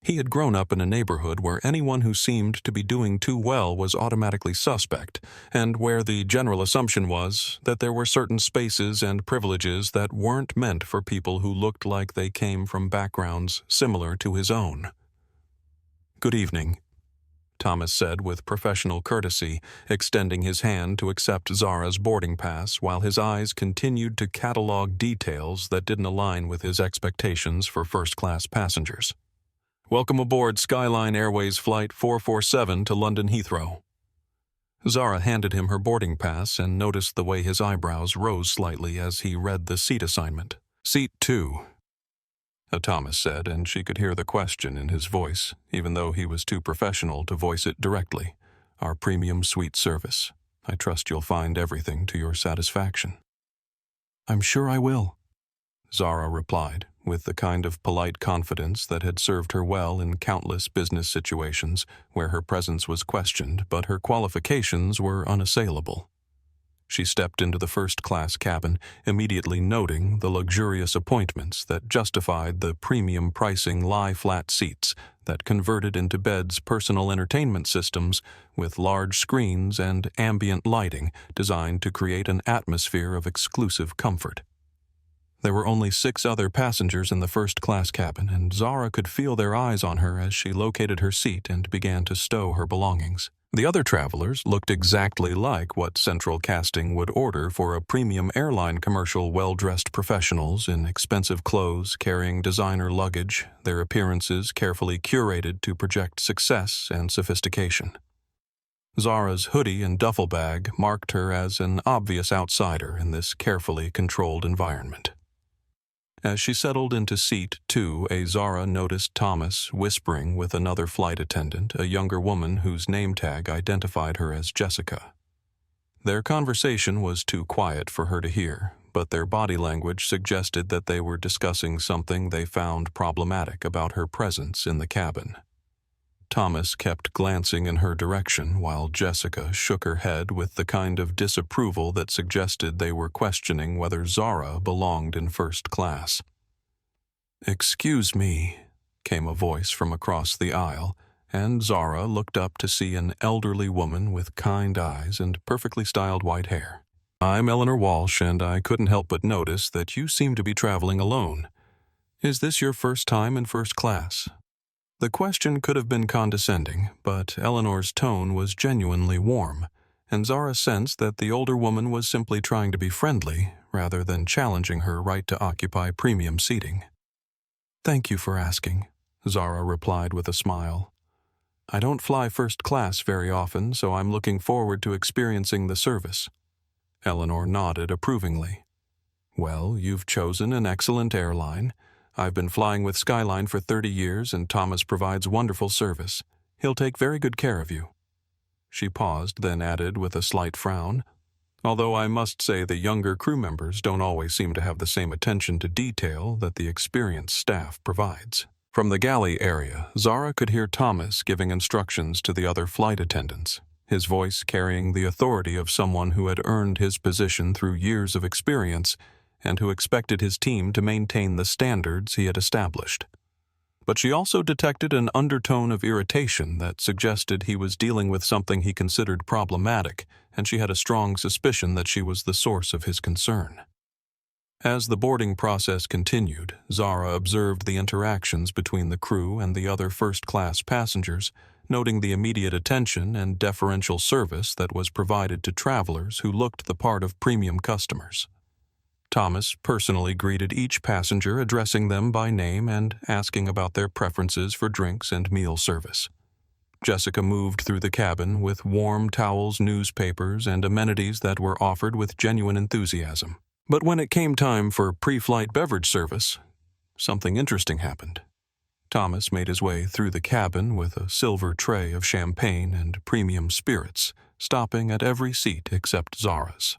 He had grown up in a neighborhood where anyone who seemed to be doing too well was automatically suspect, and where the general assumption was that there were certain spaces and privileges that weren't meant for people who looked like they came from backgrounds similar to his own. "Good evening," Thomas said with professional courtesy, extending his hand to accept Zara's boarding pass while his eyes continued to catalog details that didn't align with his expectations for first-class passengers. "Welcome aboard Skyline Airways Flight 447 to London Heathrow." Zara handed him her boarding pass and noticed the way his eyebrows rose slightly as he read the seat assignment. "Seat 2. Thomas said, and she could hear the question in his voice, even though he was too professional to voice it directly. "Our premium suite service. I trust you'll find everything to your satisfaction." "I'm sure I will," Zara replied, with the kind of polite confidence that had served her well in countless business situations where her presence was questioned but her qualifications were unassailable. She stepped into the first-class cabin, immediately noting the luxurious appointments that justified the premium pricing lie-flat seats that converted into beds personal entertainment systems with large screens and ambient lighting designed to create an atmosphere of exclusive comfort. There were only 6 other passengers in the first-class cabin, and Zara could feel their eyes on her as she located her seat and began to stow her belongings. The other travelers looked exactly like what central casting would order for a premium airline commercial, well-dressed professionals in expensive clothes carrying designer luggage, their appearances carefully curated to project success and sophistication. Zara's hoodie and duffel bag marked her as an obvious outsider in this carefully controlled environment. As she settled into seat 2, Zara noticed Thomas whispering with another flight attendant, a younger woman whose name tag identified her as Jessica. Their conversation was too quiet for her to hear, but their body language suggested that they were discussing something they found problematic about her presence in the cabin. Thomas kept glancing in her direction while Jessica shook her head with the kind of disapproval that suggested they were questioning whether Zara belonged in first class. "Excuse me," came a voice from across the aisle, and Zara looked up to see an elderly woman with kind eyes and perfectly styled white hair. "I'm Eleanor Walsh, and I couldn't help but notice that you seem to be traveling alone. Is this your first time in first class?" The question could have been condescending, but Eleanor's tone was genuinely warm, and Zara sensed that the older woman was simply trying to be friendly rather than challenging her right to occupy premium seating. "Thank you for asking," Zara replied with a smile. "I don't fly first class very often, so I'm looking forward to experiencing the service." Eleanor nodded approvingly. "Well, you've chosen an excellent airline. I've been flying with Skyline for 30 years, and Thomas provides wonderful service. He'll take very good care of you." She paused, then added with a slight frown, "Although I must say the younger crew members don't always seem to have the same attention to detail that the experienced staff provides." From the galley area, Zara could hear Thomas giving instructions to the other flight attendants, his voice carrying the authority of someone who had earned his position through years of experience and who expected his team to maintain the standards he had established. But she also detected an undertone of irritation that suggested he was dealing with something he considered problematic, and she had a strong suspicion that she was the source of his concern. As the boarding process continued, Zara observed the interactions between the crew and the other first-class passengers, noting the immediate attention and deferential service that was provided to travelers who looked the part of premium customers. Thomas personally greeted each passenger, addressing them by name and asking about their preferences for drinks and meal service. Jessica moved through the cabin with warm towels, newspapers, and amenities that were offered with genuine enthusiasm. But when it came time for pre-flight beverage service, something interesting happened. Thomas made his way through the cabin with a silver tray of champagne and premium spirits, stopping at every seat except Zara's.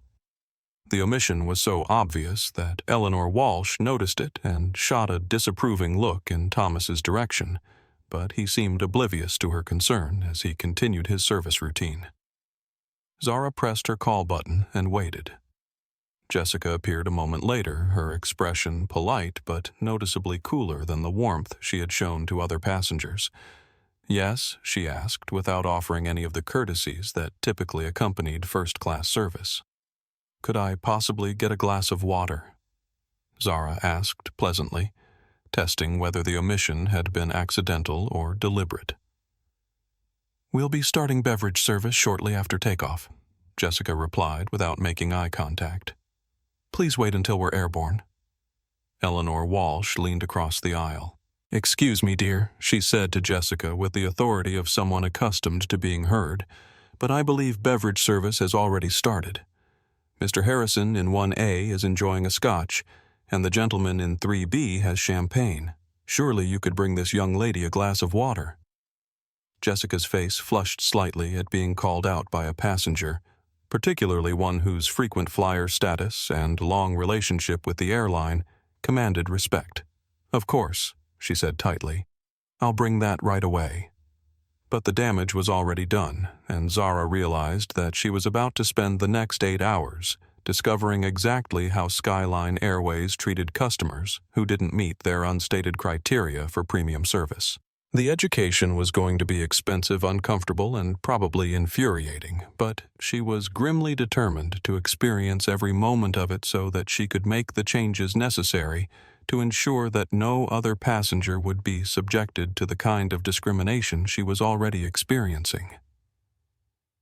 The omission was so obvious that Eleanor Walsh noticed it and shot a disapproving look in Thomas's direction, but he seemed oblivious to her concern as he continued his service routine. Zara pressed her call button and waited. Jessica appeared a moment later, her expression polite but noticeably cooler than the warmth she had shown to other passengers. "Yes?" she asked, without offering any of the courtesies that typically accompanied first-class service. "Could I possibly get a glass of water?" Zara asked pleasantly, testing whether the omission had been accidental or deliberate. "We'll be starting beverage service shortly after takeoff," Jessica replied without making eye contact. "Please wait until we're airborne." Eleanor Walsh leaned across the aisle. "Excuse me, dear," she said to Jessica with the authority of someone accustomed to being heard, "but I believe beverage service has already started. Mr. Harrison in 1A is enjoying a scotch, and the gentleman in 3B has champagne. Surely you could bring this young lady a glass of water." Jessica's face flushed slightly at being called out by a passenger, particularly one whose frequent flyer status and long relationship with the airline commanded respect. "Of course," she said tightly. "I'll bring that right away." But the damage was already done, and Zara realized that she was about to spend the next 8 hours discovering exactly how Skyline Airways treated customers who didn't meet their unstated criteria for premium service. The education was going to be expensive, uncomfortable, and probably infuriating, but she was grimly determined to experience every moment of it so that she could make the changes necessary to ensure that no other passenger would be subjected to the kind of discrimination she was already experiencing.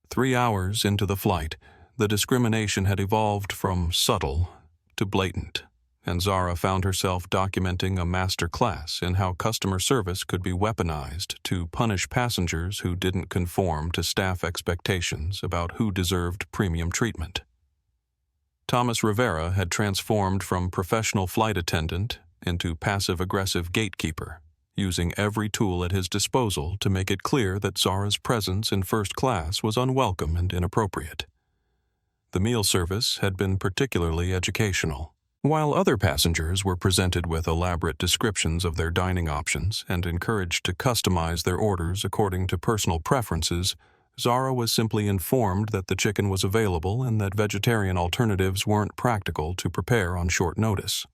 3 hours into the flight, the discrimination had evolved from subtle to blatant, and Zara found herself documenting a master class in how customer service could be weaponized to punish passengers who didn't conform to staff expectations about who deserved premium treatment. Thomas Rivera had transformed from professional flight attendant into passive-aggressive gatekeeper, using every tool at his disposal to make it clear that Zara's presence in first class was unwelcome and inappropriate. The meal service had been particularly educational. While other passengers were presented with elaborate descriptions of their dining options and encouraged to customize their orders according to personal preferences, Zara was simply informed that the chicken was available and that vegetarian alternatives weren't practical to prepare on short notice.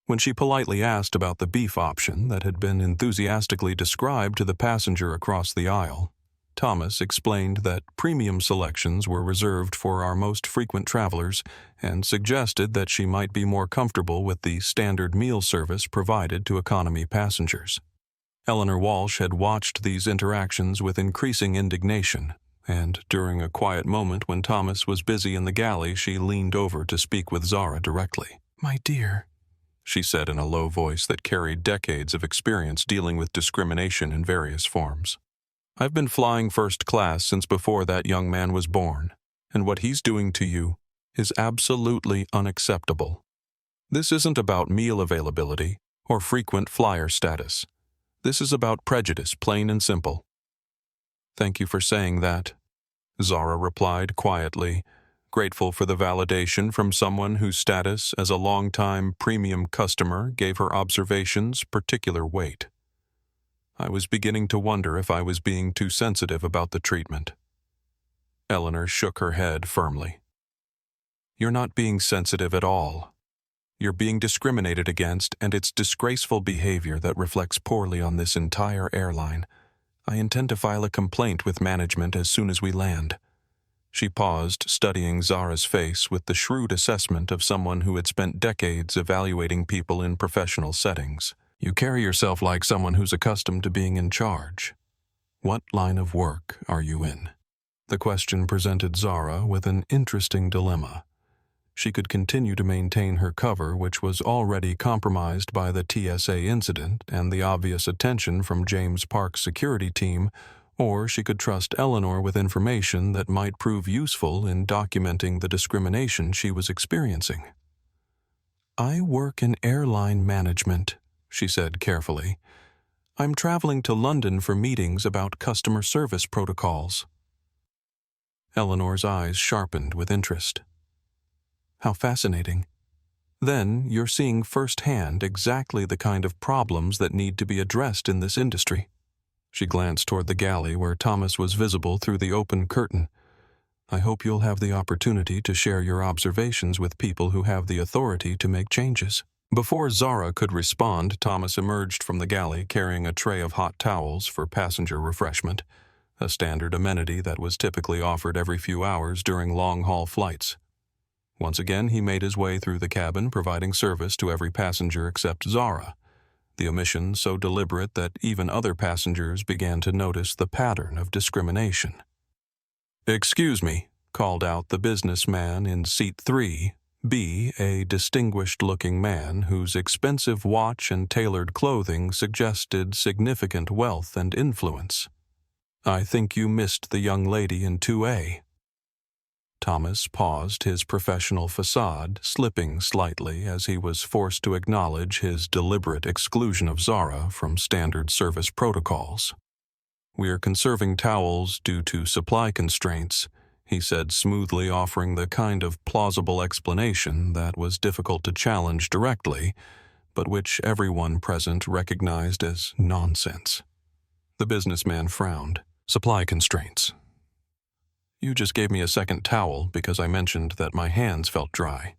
When she politely asked about the beef option that had been enthusiastically described to the passenger across the aisle, Thomas explained that premium selections were reserved for our most frequent travelers and suggested that she might be more comfortable with the standard meal service provided to economy passengers. Eleanor Walsh had watched these interactions with increasing indignation, and during a quiet moment when Thomas was busy in the galley, she leaned over to speak with Zara directly. "My dear," she said in a low voice that carried decades of experience dealing with discrimination in various forms. "I've been flying first class since before that young man was born, and what he's doing to you is absolutely unacceptable. This isn't about meal availability or frequent flyer status. This is about prejudice, plain and simple." "Thank you for saying that," Zara replied quietly, grateful for the validation from someone whose status as a longtime premium customer gave her observations particular weight. "I was beginning to wonder if I was being too sensitive about the treatment." Eleanor shook her head firmly. "You're not being sensitive at all. You're being discriminated against, and it's disgraceful behavior that reflects poorly on this entire airline. I intend to file a complaint with management as soon as we land." She paused, studying Zara's face with the shrewd assessment of someone who had spent decades evaluating people in professional settings. "You carry yourself like someone who's accustomed to being in charge. What line of work are you in?" The question presented Zara with an interesting dilemma. She could continue to maintain her cover, which was already compromised by the TSA incident and the obvious attention from James Park's security team, or she could trust Eleanor with information that might prove useful in documenting the discrimination she was experiencing. "I work in airline management," she said carefully. "I'm traveling to London for meetings about customer service protocols." Eleanor's eyes sharpened with interest. "How fascinating. Then you're seeing firsthand exactly the kind of problems that need to be addressed in this industry." She glanced toward the galley where Thomas was visible through the open curtain. "I hope you'll have the opportunity to share your observations with people who have the authority to make changes." Before Zara could respond, Thomas emerged from the galley carrying a tray of hot towels for passenger refreshment, a standard amenity that was typically offered every few hours during long-haul flights. Once again, he made his way through the cabin, providing service to every passenger except Zara, the omission so deliberate that even other passengers began to notice the pattern of discrimination. "Excuse me," called out the businessman in seat 3B, a distinguished-looking man whose expensive watch and tailored clothing suggested significant wealth and influence. "I think you missed the young lady in 2A." Thomas paused, his professional facade slipping slightly as he was forced to acknowledge his deliberate exclusion of Zara from standard service protocols. "We're conserving towels due to supply constraints," he said smoothly, offering the kind of plausible explanation that was difficult to challenge directly, but which everyone present recognized as nonsense. The businessman frowned. Supply constraints. You just gave me a second towel because I mentioned that my hands felt dry.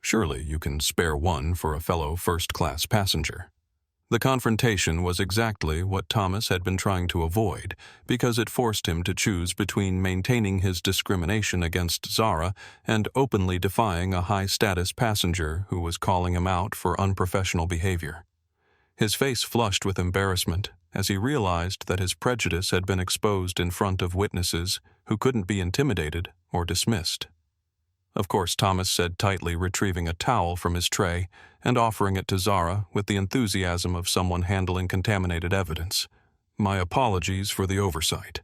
Surely you can spare one for a fellow first-class passenger. The confrontation was exactly what Thomas had been trying to avoid, because it forced him to choose between maintaining his discrimination against Zara and openly defying a high-status passenger who was calling him out for unprofessional behavior. His face flushed with embarrassment as he realized that his prejudice had been exposed in front of witnesses who couldn't be intimidated or dismissed. Of course, Thomas said, tightly retrieving a towel from his tray and offering it to Zara with the enthusiasm of someone handling contaminated evidence. My apologies for the oversight.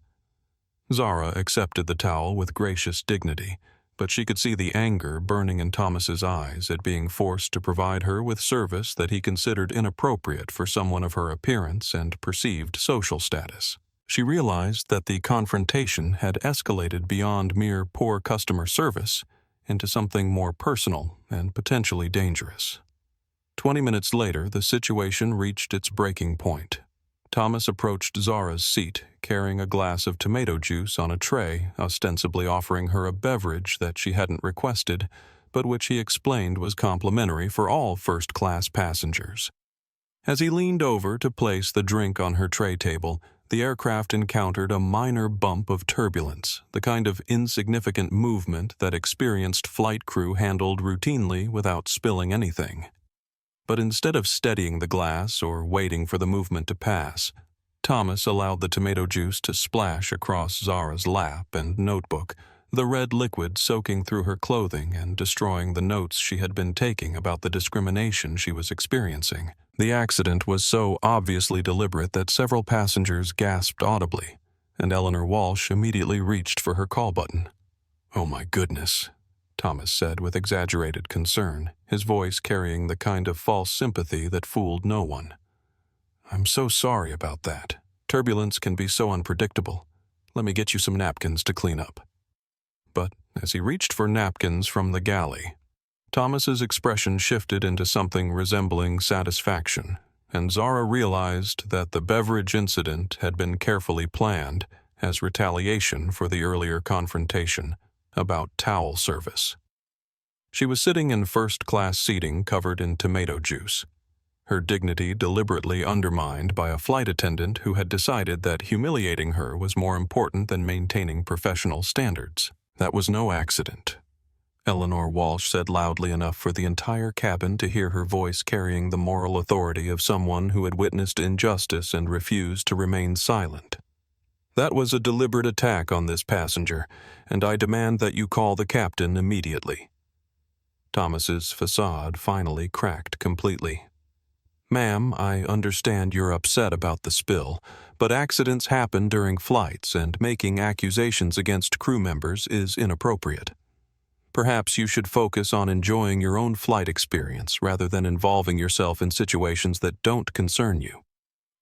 Zara accepted the towel with gracious dignity, but she could see the anger burning in Thomas's eyes at being forced to provide her with service that he considered inappropriate for someone of her appearance and perceived social status. She realized that the confrontation had escalated beyond mere poor customer service into something more personal and potentially dangerous. 20 minutes later, the situation reached its breaking point. Thomas approached Zara's seat, carrying a glass of tomato juice on a tray, ostensibly offering her a beverage that she hadn't requested, but which he explained was complimentary for all first-class passengers. As he leaned over to place the drink on her tray table, the aircraft encountered a minor bump of turbulence, the kind of insignificant movement that experienced flight crew handled routinely without spilling anything. But instead of steadying the glass or waiting for the movement to pass, Thomas allowed the tomato juice to splash across Zara's lap and notebook, the red liquid soaking through her clothing and destroying the notes she had been taking about the discrimination she was experiencing. The accident was so obviously deliberate that several passengers gasped audibly, and Eleanor Walsh immediately reached for her call button. "Oh my goodness," Thomas said with exaggerated concern, his voice carrying the kind of false sympathy that fooled no one. "I'm so sorry about that. Turbulence can be so unpredictable. Let me get you some napkins to clean up." But as he reached for napkins from the galley, Thomas's expression shifted into something resembling satisfaction, and Zara realized that the beverage incident had been carefully planned as retaliation for the earlier confrontation about towel service. She was sitting in first-class seating covered in tomato juice, her dignity deliberately undermined by a flight attendant who had decided that humiliating her was more important than maintaining professional standards. "That was no accident," Eleanor Walsh said loudly enough for the entire cabin to hear her voice carrying the moral authority of someone who had witnessed injustice and refused to remain silent. "That was a deliberate attack on this passenger, and I demand that you call the captain immediately." Thomas's facade finally cracked completely. "Ma'am, I understand you're upset about the spill, but accidents happen during flights and making accusations against crew members is inappropriate. Perhaps you should focus on enjoying your own flight experience rather than involving yourself in situations that don't concern you."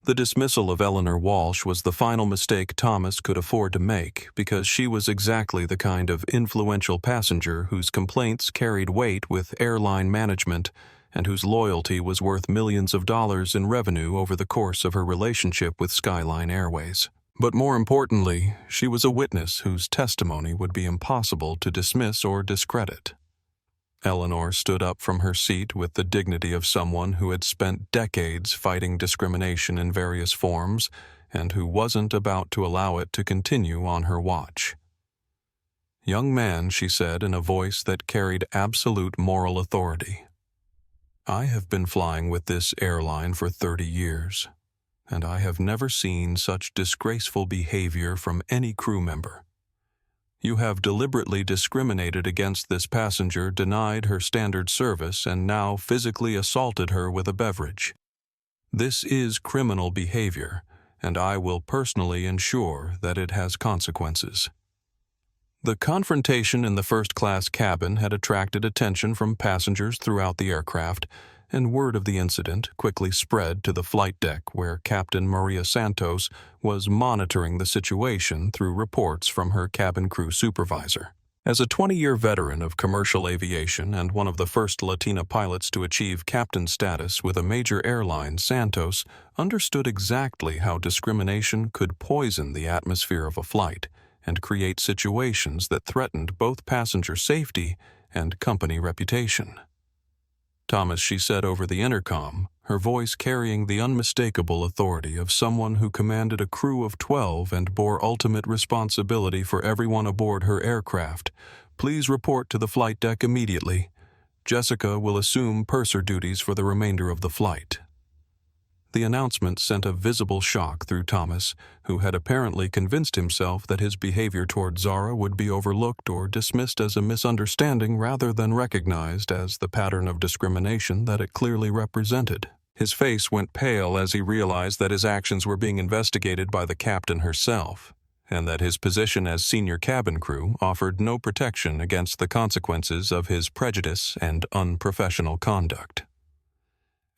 The dismissal of Eleanor Walsh was the final mistake Thomas could afford to make because she was exactly the kind of influential passenger whose complaints carried weight with airline management and whose loyalty was worth millions of dollars in revenue over the course of her relationship with Skyline Airways. But more importantly, she was a witness whose testimony would be impossible to dismiss or discredit. Eleanor stood up from her seat with the dignity of someone who had spent decades fighting discrimination in various forms and who wasn't about to allow it to continue on her watch. "Young man," she said in a voice that carried absolute moral authority, "I have been flying with this airline for 30 years. And I have never seen such disgraceful behavior from any crew member. You have deliberately discriminated against this passenger, denied her standard service, and now physically assaulted her with a beverage. This is criminal behavior, and I will personally ensure that it has consequences." The confrontation in the first-class cabin had attracted attention from passengers throughout the aircraft, and word of the incident quickly spread to the flight deck where Captain Maria Santos was monitoring the situation through reports from her cabin crew supervisor. As a 20-year veteran of commercial aviation and one of the first Latina pilots to achieve captain status with a major airline, Santos understood exactly how discrimination could poison the atmosphere of a flight and create situations that threatened both passenger safety and company reputation. Thomas, she said over the intercom, her voice carrying the unmistakable authority of someone who commanded a crew of 12 and bore ultimate responsibility for everyone aboard her aircraft. Please report to the flight deck immediately. Jessica will assume purser duties for the remainder of the flight. The announcement sent a visible shock through Thomas, who had apparently convinced himself that his behavior toward Zara would be overlooked or dismissed as a misunderstanding rather than recognized as the pattern of discrimination that it clearly represented. His face went pale as he realized that his actions were being investigated by the captain herself, and that his position as senior cabin crew offered no protection against the consequences of his prejudice and unprofessional conduct.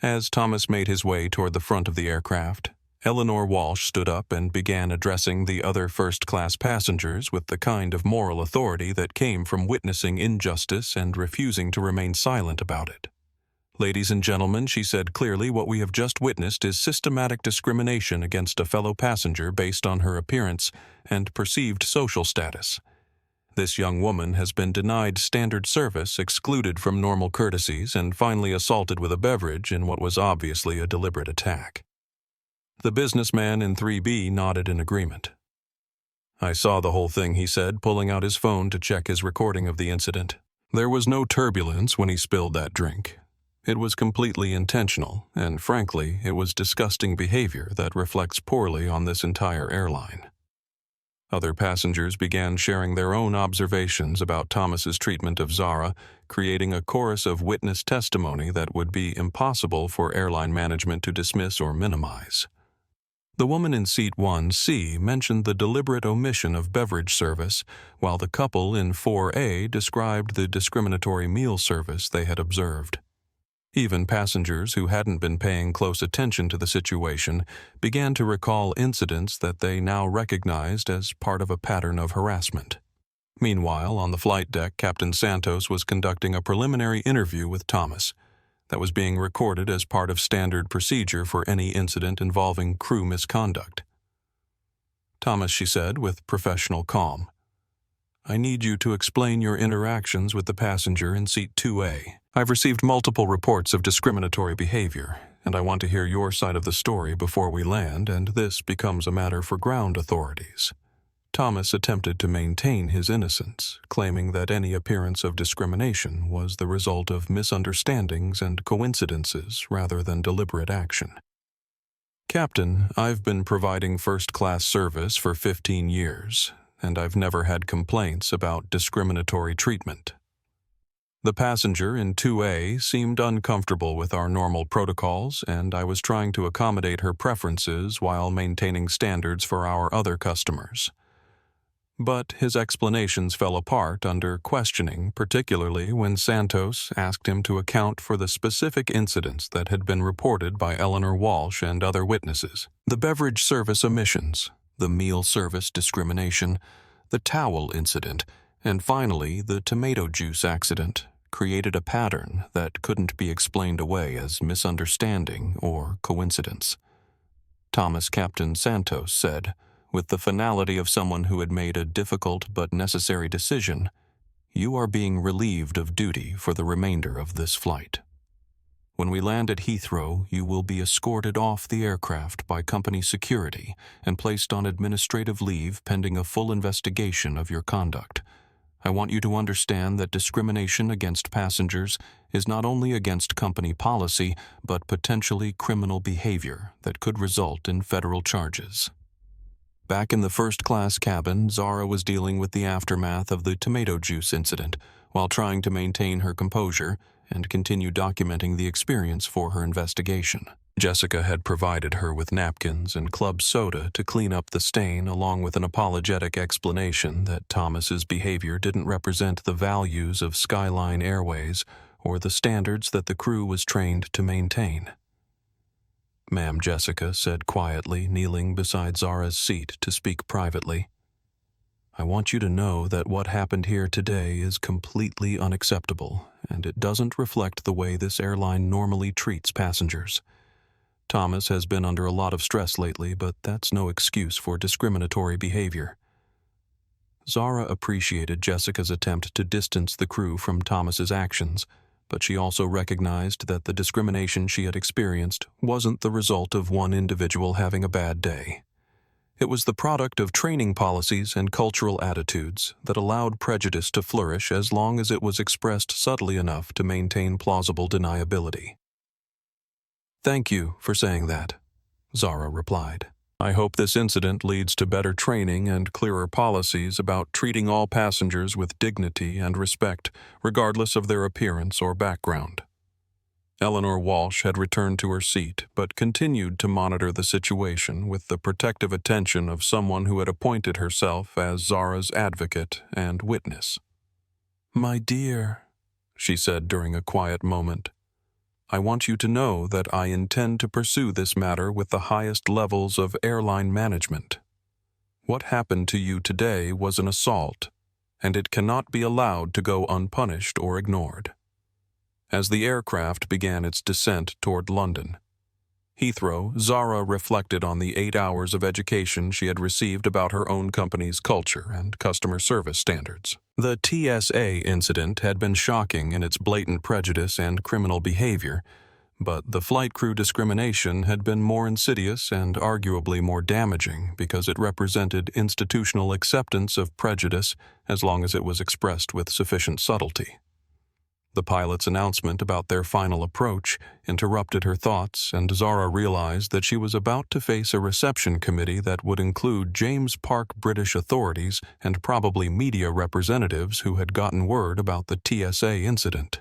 As Thomas made his way toward the front of the aircraft, Eleanor Walsh stood up and began addressing the other first-class passengers with the kind of moral authority that came from witnessing injustice and refusing to remain silent about it. Ladies and gentlemen, she said clearly, what we have just witnessed is systematic discrimination against a fellow passenger based on her appearance and perceived social status. This young woman has been denied standard service, excluded from normal courtesies, and finally assaulted with a beverage in what was obviously a deliberate attack. The businessman in 3B nodded in agreement. I saw the whole thing, he said, pulling out his phone to check his recording of the incident. There was no turbulence when he spilled that drink. It was completely intentional, and frankly, it was disgusting behavior that reflects poorly on this entire airline. Other passengers began sharing their own observations about Thomas's treatment of Zara, creating a chorus of witness testimony that would be impossible for airline management to dismiss or minimize. The woman in seat 1C mentioned the deliberate omission of beverage service, while the couple in 4A described the discriminatory meal service they had observed. Even passengers who hadn't been paying close attention to the situation began to recall incidents that they now recognized as part of a pattern of harassment. Meanwhile, on the flight deck, Captain Santos was conducting a preliminary interview with Thomas that was being recorded as part of standard procedure for any incident involving crew misconduct. Thomas, she said, with professional calm, I need you to explain your interactions with the passenger in seat 2A. I've received multiple reports of discriminatory behavior, and I want to hear your side of the story before we land, and this becomes a matter for ground authorities. Thomas attempted to maintain his innocence, claiming that any appearance of discrimination was the result of misunderstandings and coincidences rather than deliberate action. Captain, I've been providing first-class service for 15 years, and I've never had complaints about discriminatory treatment. The passenger in 2A seemed uncomfortable with our normal protocols, and I was trying to accommodate her preferences while maintaining standards for our other customers. But his explanations fell apart under questioning, particularly when Santos asked him to account for the specific incidents that had been reported by Eleanor Walsh and other witnesses. The beverage service omissions, the meal service discrimination, the towel incident, and finally the tomato juice accident created a pattern that couldn't be explained away as misunderstanding or coincidence. Thomas Captain Santos said, with the finality of someone who had made a difficult but necessary decision, you are being relieved of duty for the remainder of this flight. When we land at Heathrow, you will be escorted off the aircraft by company security and placed on administrative leave pending a full investigation of your conduct. I want you to understand that discrimination against passengers is not only against company policy, but potentially criminal behavior that could result in federal charges. Back in the first-class cabin, Zara was dealing with the aftermath of the tomato juice incident while trying to maintain her composure and continue documenting the experience for her investigation. Jessica had provided her with napkins and club soda to clean up the stain, along with an apologetic explanation that Thomas's behavior didn't represent the values of Skyline Airways or the standards that the crew was trained to maintain. Ma'am, Jessica said quietly, kneeling beside Zara's seat to speak privately. I want you to know that what happened here today is completely unacceptable, and it doesn't reflect the way this airline normally treats passengers. Thomas has been under a lot of stress lately, but that's no excuse for discriminatory behavior. Zara appreciated Jessica's attempt to distance the crew from Thomas's actions, but she also recognized that the discrimination she had experienced wasn't the result of one individual having a bad day. It was the product of training policies and cultural attitudes that allowed prejudice to flourish as long as it was expressed subtly enough to maintain plausible deniability. "Thank you for saying that," Zara replied. "I hope this incident leads to better training and clearer policies about treating all passengers with dignity and respect, regardless of their appearance or background." Eleanor Walsh had returned to her seat, but continued to monitor the situation with the protective attention of someone who had appointed herself as Zara's advocate and witness. "My dear," she said during a quiet moment, "I want you to know that I intend to pursue this matter with the highest levels of airline management. What happened to you today was an assault, and it cannot be allowed to go unpunished or ignored." As the aircraft began its descent toward London, Heathrow, Zara reflected on the 8 hours of education she had received about her own company's culture and customer service standards. The TSA incident had been shocking in its blatant prejudice and criminal behavior, but the flight crew discrimination had been more insidious and arguably more damaging because it represented institutional acceptance of prejudice as long as it was expressed with sufficient subtlety. The pilot's announcement about their final approach interrupted her thoughts, and Zara realized that she was about to face a reception committee that would include James Park British authorities and probably media representatives who had gotten word about the TSA incident.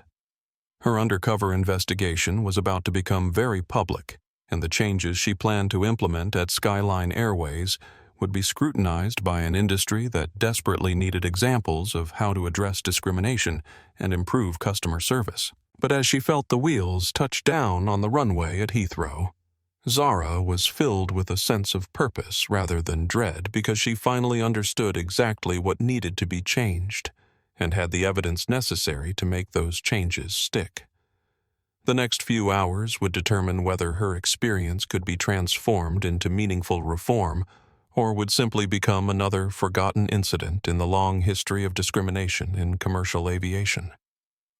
Her undercover investigation was about to become very public, and the changes she planned to implement at Skyline Airways would be scrutinized by an industry that desperately needed examples of how to address discrimination and improve customer service. But as she felt the wheels touch down on the runway at Heathrow, Zara was filled with a sense of purpose rather than dread because she finally understood exactly what needed to be changed and had the evidence necessary to make those changes stick. The next few hours would determine whether her experience could be transformed into meaningful reform or would simply become another forgotten incident in the long history of discrimination in commercial aviation.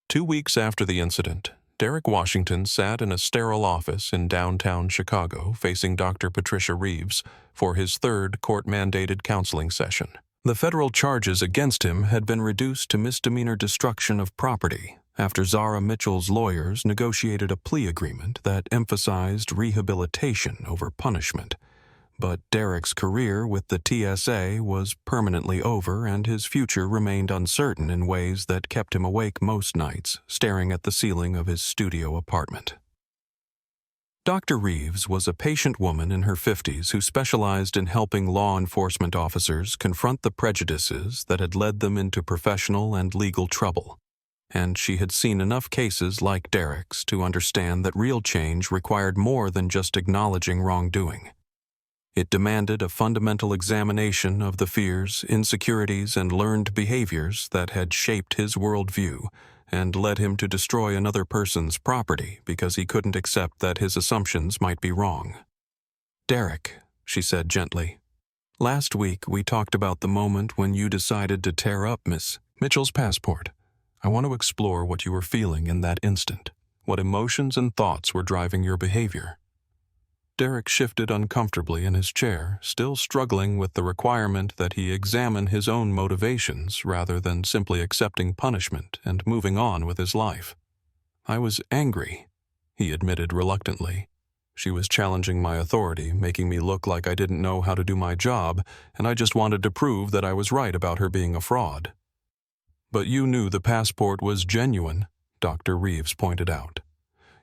2 weeks after the incident, Derek Washington sat in a sterile office in downtown Chicago facing Dr. Patricia Reeves for his third court-mandated counseling session. The federal charges against him had been reduced to misdemeanor destruction of property after Zara Mitchell's lawyers negotiated a plea agreement that emphasized rehabilitation over punishment. But Derek's career with the TSA was permanently over, and his future remained uncertain in ways that kept him awake most nights, staring at the ceiling of his studio apartment. Dr. Reeves was a patient woman in her 50s who specialized in helping law enforcement officers confront the prejudices that had led them into professional and legal trouble. And she had seen enough cases like Derek's to understand that real change required more than just acknowledging wrongdoing. It demanded a fundamental examination of the fears, insecurities, and learned behaviors that had shaped his worldview and led him to destroy another person's property because he couldn't accept that his assumptions might be wrong. "Derek," she said gently, "last week we talked about the moment when you decided to tear up Miss Mitchell's passport. I want to explore what you were feeling in that instant, what emotions and thoughts were driving your behavior." Derek shifted uncomfortably in his chair, still struggling with the requirement that he examine his own motivations rather than simply accepting punishment and moving on with his life. "I was angry," he admitted reluctantly. "She was challenging my authority, making me look like I didn't know how to do my job, and I just wanted to prove that I was right about her being a fraud." "But you knew the passport was genuine," Dr. Reeves pointed out.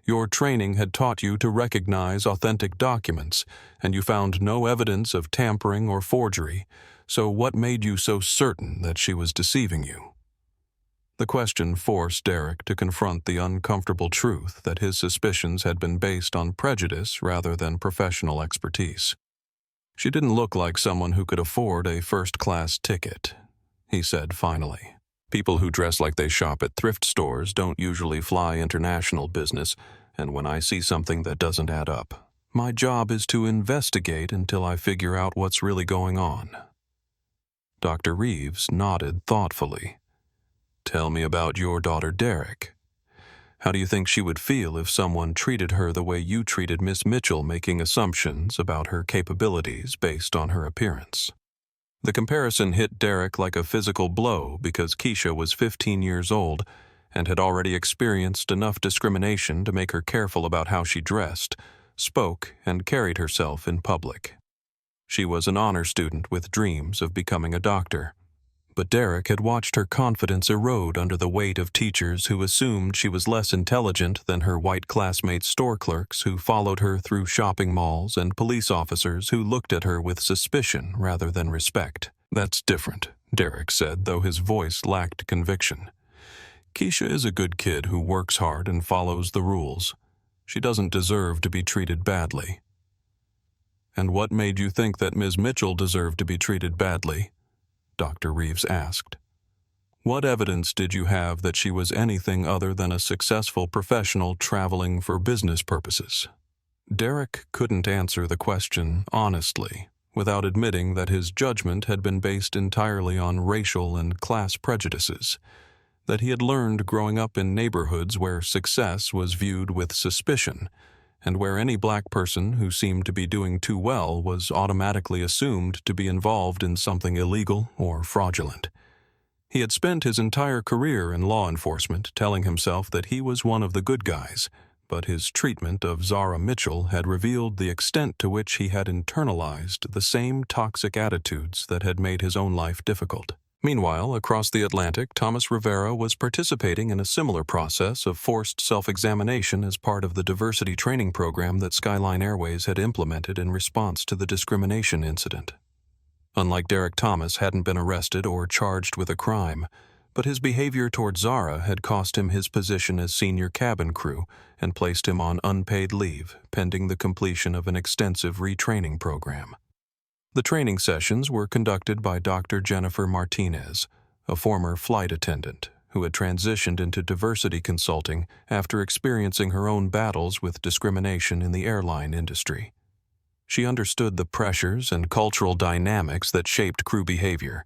"Your training had taught you to recognize authentic documents, and you found no evidence of tampering or forgery, so what made you so certain that she was deceiving you?" The question forced Derek to confront the uncomfortable truth that his suspicions had been based on prejudice rather than professional expertise. She didn't look like someone who could afford a first-class ticket, he said finally. People who dress like they shop at thrift stores don't usually fly international business, and when I see something that doesn't add up, my job is to investigate until I figure out what's really going on. Dr. Reeves nodded thoughtfully. Tell me about your daughter, Derek. How do you think she would feel if someone treated her the way you treated Miss Mitchell, making assumptions about her capabilities based on her appearance? The comparison hit Derek like a physical blow because Keisha was 15 years old and had already experienced enough discrimination to make her careful about how she dressed, spoke, and carried herself in public. She was an honor student with dreams of becoming a doctor. But Derek had watched her confidence erode under the weight of teachers who assumed she was less intelligent than her white classmate store clerks who followed her through shopping malls and police officers who looked at her with suspicion rather than respect. That's different, Derek said, though his voice lacked conviction. Keisha is a good kid who works hard and follows the rules. She doesn't deserve to be treated badly. And what made you think that Ms. Mitchell deserved to be treated badly? Dr. Reeves asked. What evidence did you have that she was anything other than a successful professional traveling for business purposes? Derek couldn't answer the question honestly, without admitting that his judgment had been based entirely on racial and class prejudices, that he had learned growing up in neighborhoods where success was viewed with suspicion, and where any black person who seemed to be doing too well was automatically assumed to be involved in something illegal or fraudulent. He had spent his entire career in law enforcement telling himself that he was one of the good guys, but his treatment of Zara Mitchell had revealed the extent to which he had internalized the same toxic attitudes that had made his own life difficult. Meanwhile, across the Atlantic, Thomas Rivera was participating in a similar process of forced self-examination as part of the diversity training program that Skyline Airways had implemented in response to the discrimination incident. Unlike Derek, Thomas hadn't been arrested or charged with a crime, but his behavior toward Zara had cost him his position as senior cabin crew and placed him on unpaid leave, pending the completion of an extensive retraining program. The training sessions were conducted by Dr. Jennifer Martinez, a former flight attendant who had transitioned into diversity consulting after experiencing her own battles with discrimination in the airline industry. She understood the pressures and cultural dynamics that shaped crew behavior,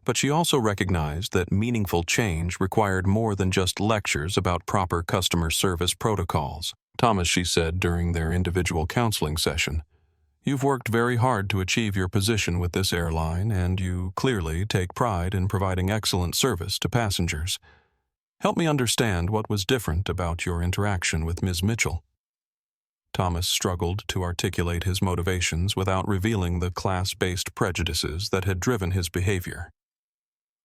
but she also recognized that meaningful change required more than just lectures about proper customer service protocols. Thomas, she said during their individual counseling session, "You've worked very hard to achieve your position with this airline, and you clearly take pride in providing excellent service to passengers. Help me understand what was different about your interaction with Ms. Mitchell." Thomas struggled to articulate his motivations without revealing the class-based prejudices that had driven his behavior.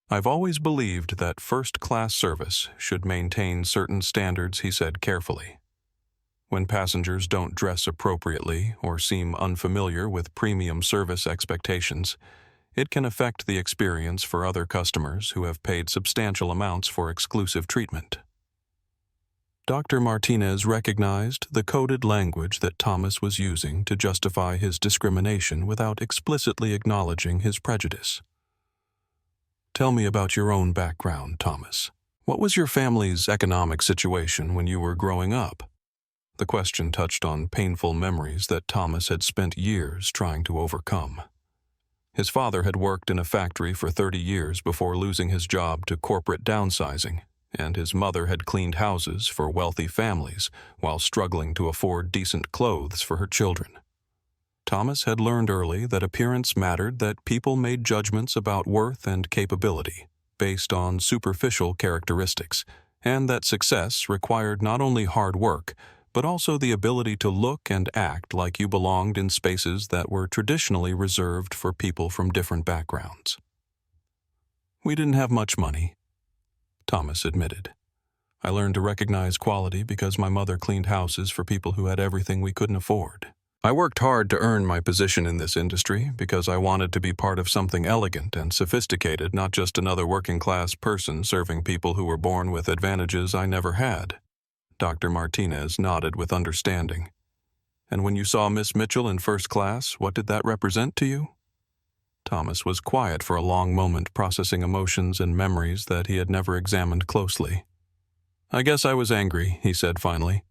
"I've always believed that first-class service should maintain certain standards," he said carefully. When passengers don't dress appropriately or seem unfamiliar with premium service expectations, it can affect the experience for other customers who have paid substantial amounts for exclusive treatment. Dr. Martinez recognized the coded language that Thomas was using to justify his discrimination without explicitly acknowledging his prejudice. "Tell me about your own background, Thomas. What was your family's economic situation when you were growing up?" The question touched on painful memories that Thomas had spent years trying to overcome. His father had worked in a factory for 30 years before losing his job to corporate downsizing, and his mother had cleaned houses for wealthy families while struggling to afford decent clothes for her children. Thomas had learned early that appearance mattered, that people made judgments about worth and capability based on superficial characteristics, and that success required not only hard work, but also the ability to look and act like you belonged in spaces that were traditionally reserved for people from different backgrounds. "We didn't have much money," Thomas admitted. "I learned to recognize quality because my mother cleaned houses for people who had everything we couldn't afford. I worked hard to earn my position in this industry because I wanted to be part of something elegant and sophisticated, not just another working-class person serving people who were born with advantages I never had." Dr. Martinez nodded with understanding. "And when you saw Miss Mitchell in first class, what did that represent to you?" Thomas was quiet for a long moment, processing emotions and memories that he had never examined closely. "I guess I was angry," he said finally.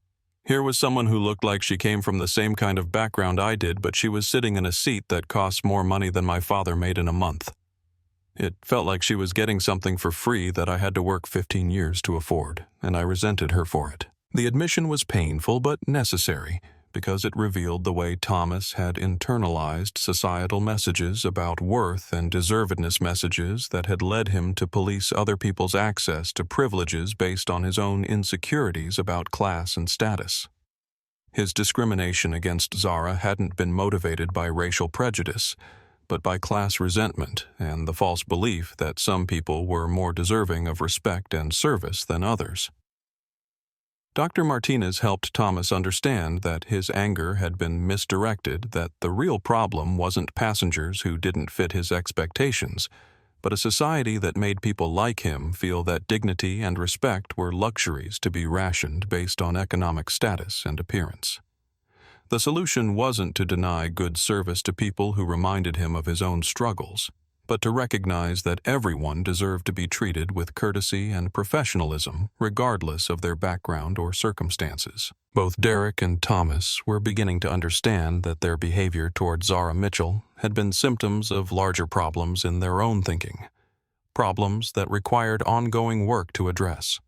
"Here was someone who looked like she came from the same kind of background I did, but she was sitting in a seat that costs more money than my father made in a month. It felt like she was getting something for free that I had to work 15 years to afford, and I resented her for it." The admission was painful but necessary, because it revealed the way Thomas had internalized societal messages about worth and deservedness, messages that had led him to police other people's access to privileges based on his own insecurities about class and status. His discrimination against Zara hadn't been motivated by racial prejudice, but by class resentment and the false belief that some people were more deserving of respect and service than others. Dr. Martinez helped Thomas understand that his anger had been misdirected, that the real problem wasn't passengers who didn't fit his expectations, but a society that made people like him feel that dignity and respect were luxuries to be rationed based on economic status and appearance. The solution wasn't to deny good service to people who reminded him of his own struggles, but to recognize that everyone deserved to be treated with courtesy and professionalism, regardless of their background or circumstances. Both Derek and Thomas were beginning to understand that their behavior toward Zara Mitchell had been symptoms of larger problems in their own thinking, problems that required ongoing work to address.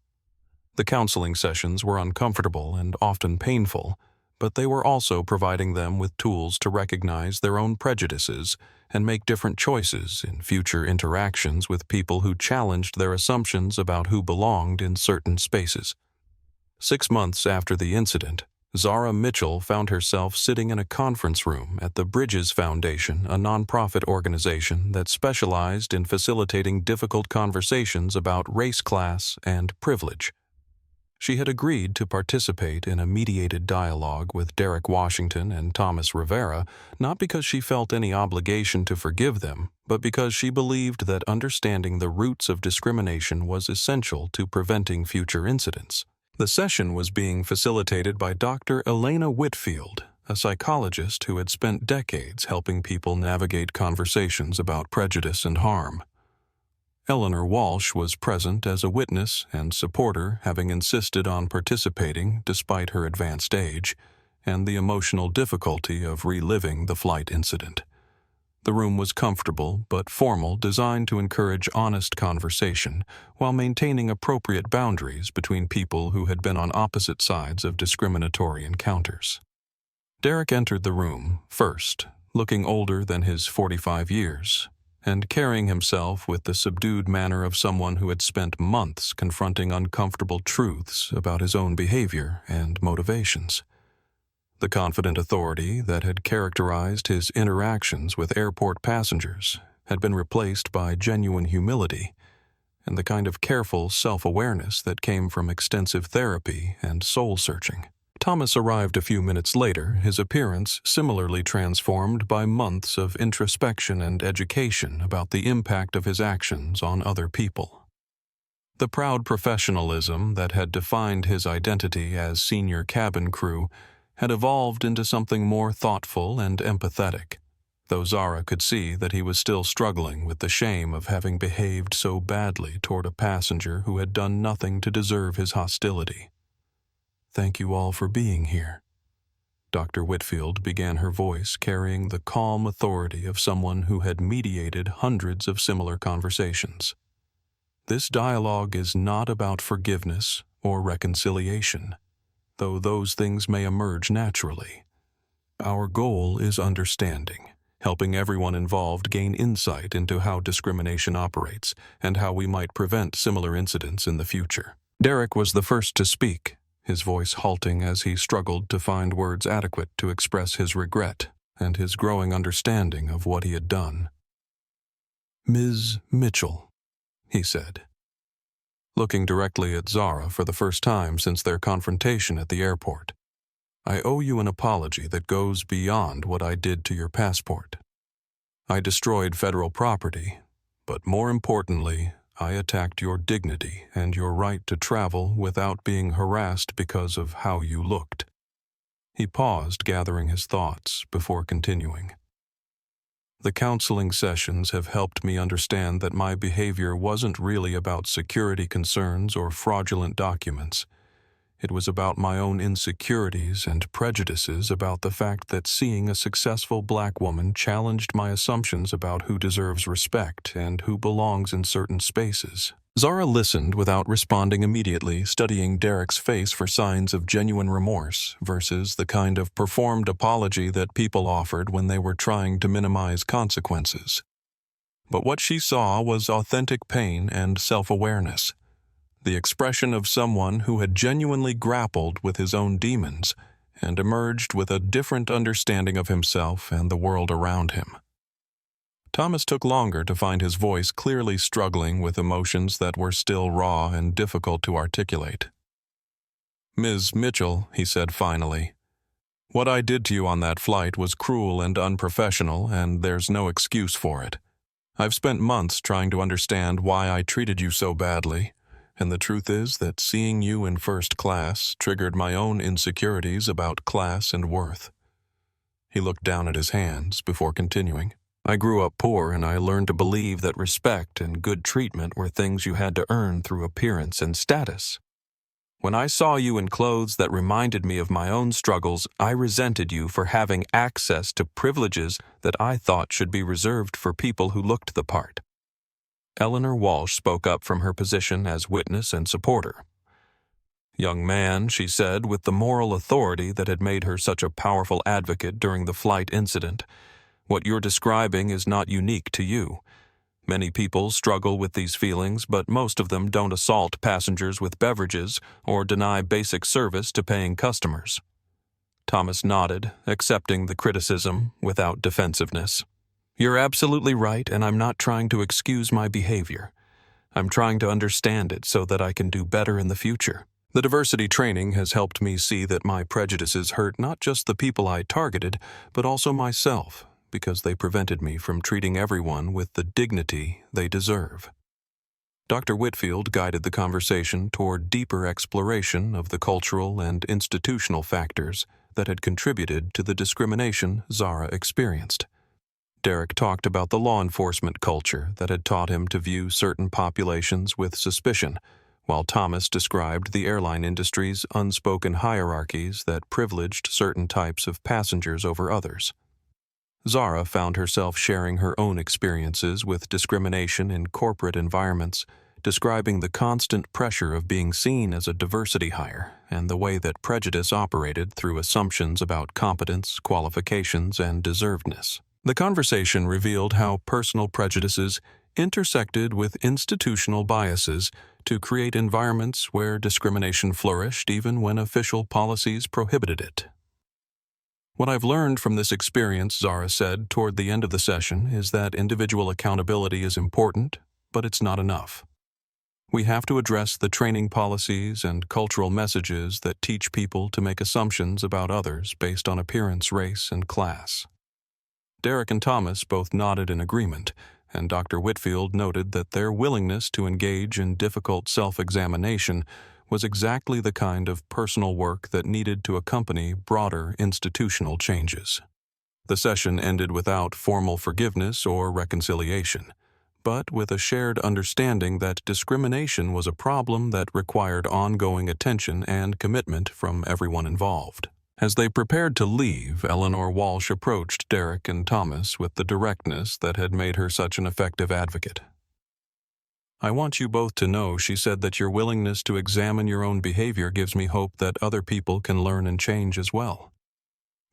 The counseling sessions were uncomfortable and often painful, but they were also providing them with tools to recognize their own prejudices and make different choices in future interactions with people who challenged their assumptions about who belonged in certain spaces. 6 months after the incident, Zara Mitchell found herself sitting in a conference room at the Bridges Foundation, a nonprofit organization that specialized in facilitating difficult conversations about race, class, and privilege. She had agreed to participate in a mediated dialogue with Derek Washington and Thomas Rivera, not because she felt any obligation to forgive them, but because she believed that understanding the roots of discrimination was essential to preventing future incidents. The session was being facilitated by Dr. Elena Whitfield, a psychologist who had spent decades helping people navigate conversations about prejudice and harm. Eleanor Walsh was present as a witness and supporter, having insisted on participating despite her advanced age and the emotional difficulty of reliving the flight incident. The room was comfortable but formal, designed to encourage honest conversation while maintaining appropriate boundaries between people who had been on opposite sides of discriminatory encounters. Derek entered the room first, looking older than his 45 years, and carrying himself with the subdued manner of someone who had spent months confronting uncomfortable truths about his own behavior and motivations. The confident authority that had characterized his interactions with airport passengers had been replaced by genuine humility and the kind of careful self-awareness that came from extensive therapy and soul-searching. Thomas arrived a few minutes later, his appearance similarly transformed by months of introspection and education about the impact of his actions on other people. The proud professionalism that had defined his identity as senior cabin crew had evolved into something more thoughtful and empathetic, though Zara could see that he was still struggling with the shame of having behaved so badly toward a passenger who had done nothing to deserve his hostility. "Thank you all for being here." Dr. Whitfield began, her voice carrying the calm authority of someone who had mediated hundreds of similar conversations. "This dialogue is not about forgiveness or reconciliation, though those things may emerge naturally. Our goal is understanding, helping everyone involved gain insight into how discrimination operates and how we might prevent similar incidents in the future." Derek was the first to speak, his voice halting as he struggled to find words adequate to express his regret and his growing understanding of what he had done. "Ms. Mitchell," he said, looking directly at Zara for the first time since their confrontation at the airport, "I owe you an apology that goes beyond what I did to your passport. I destroyed federal property, but more importantly, I attacked your dignity and your right to travel without being harassed because of how you looked." He paused, gathering his thoughts before continuing. The counseling sessions have helped me understand that my behavior wasn't really about security concerns or fraudulent documents. It was about my own insecurities and prejudices about the fact that seeing a successful black woman challenged my assumptions about who deserves respect and who belongs in certain spaces. Zara listened without responding immediately, studying Derek's face for signs of genuine remorse versus the kind of performed apology that people offered when they were trying to minimize consequences. But what she saw was authentic pain and self-awareness, the expression of someone who had genuinely grappled with his own demons and emerged with a different understanding of himself and the world around him. Thomas took longer to find his voice clearly struggling with emotions that were still raw and difficult to articulate. "Ms. Mitchell," he said finally, "what I did to you on that flight was cruel and unprofessional, and there's no excuse for it. I've spent months trying to understand why I treated you so badly, and the truth is that seeing you in first class triggered my own insecurities about class and worth." He looked down at his hands before continuing. "I grew up poor, and I learned to believe that respect and good treatment were things you had to earn through appearance and status. When I saw you in clothes that reminded me of my own struggles, I resented you for having access to privileges that I thought should be reserved for people who looked the part." Eleanor Walsh spoke up from her position as witness and supporter. "Young man," she said, with the moral authority that had made her such a powerful advocate during the flight incident, "what you're describing is not unique to you. Many people struggle with these feelings, but most of them don't assault passengers with beverages or deny basic service to paying customers." Thomas nodded, accepting the criticism without defensiveness. "You're absolutely right, and I'm not trying to excuse my behavior. I'm trying to understand it so that I can do better in the future. The diversity training has helped me see that my prejudices hurt not just the people I targeted, but also myself, because they prevented me from treating everyone with the dignity they deserve." Dr. Whitfield guided the conversation toward deeper exploration of the cultural and institutional factors that had contributed to the discrimination Zara experienced. Derek talked about the law enforcement culture that had taught him to view certain populations with suspicion, while Thomas described the airline industry's unspoken hierarchies that privileged certain types of passengers over others. Zara found herself sharing her own experiences with discrimination in corporate environments, describing the constant pressure of being seen as a diversity hire and the way that prejudice operated through assumptions about competence, qualifications, and deservedness. The conversation revealed how personal prejudices intersected with institutional biases to create environments where discrimination flourished even when official policies prohibited it. "What I've learned from this experience," Zara said toward the end of the session, "is that individual accountability is important, but it's not enough. We have to address the training policies and cultural messages that teach people to make assumptions about others based on appearance, race, and class." Derek and Thomas both nodded in agreement, and Dr. Whitfield noted that their willingness to engage in difficult self-examination was exactly the kind of personal work that needed to accompany broader institutional changes. The session ended without formal forgiveness or reconciliation, but with a shared understanding that discrimination was a problem that required ongoing attention and commitment from everyone involved. As they prepared to leave, Eleanor Walsh approached Derek and Thomas with the directness that had made her such an effective advocate. "I want you both to know," she said, "that your willingness to examine your own behavior gives me hope that other people can learn and change as well.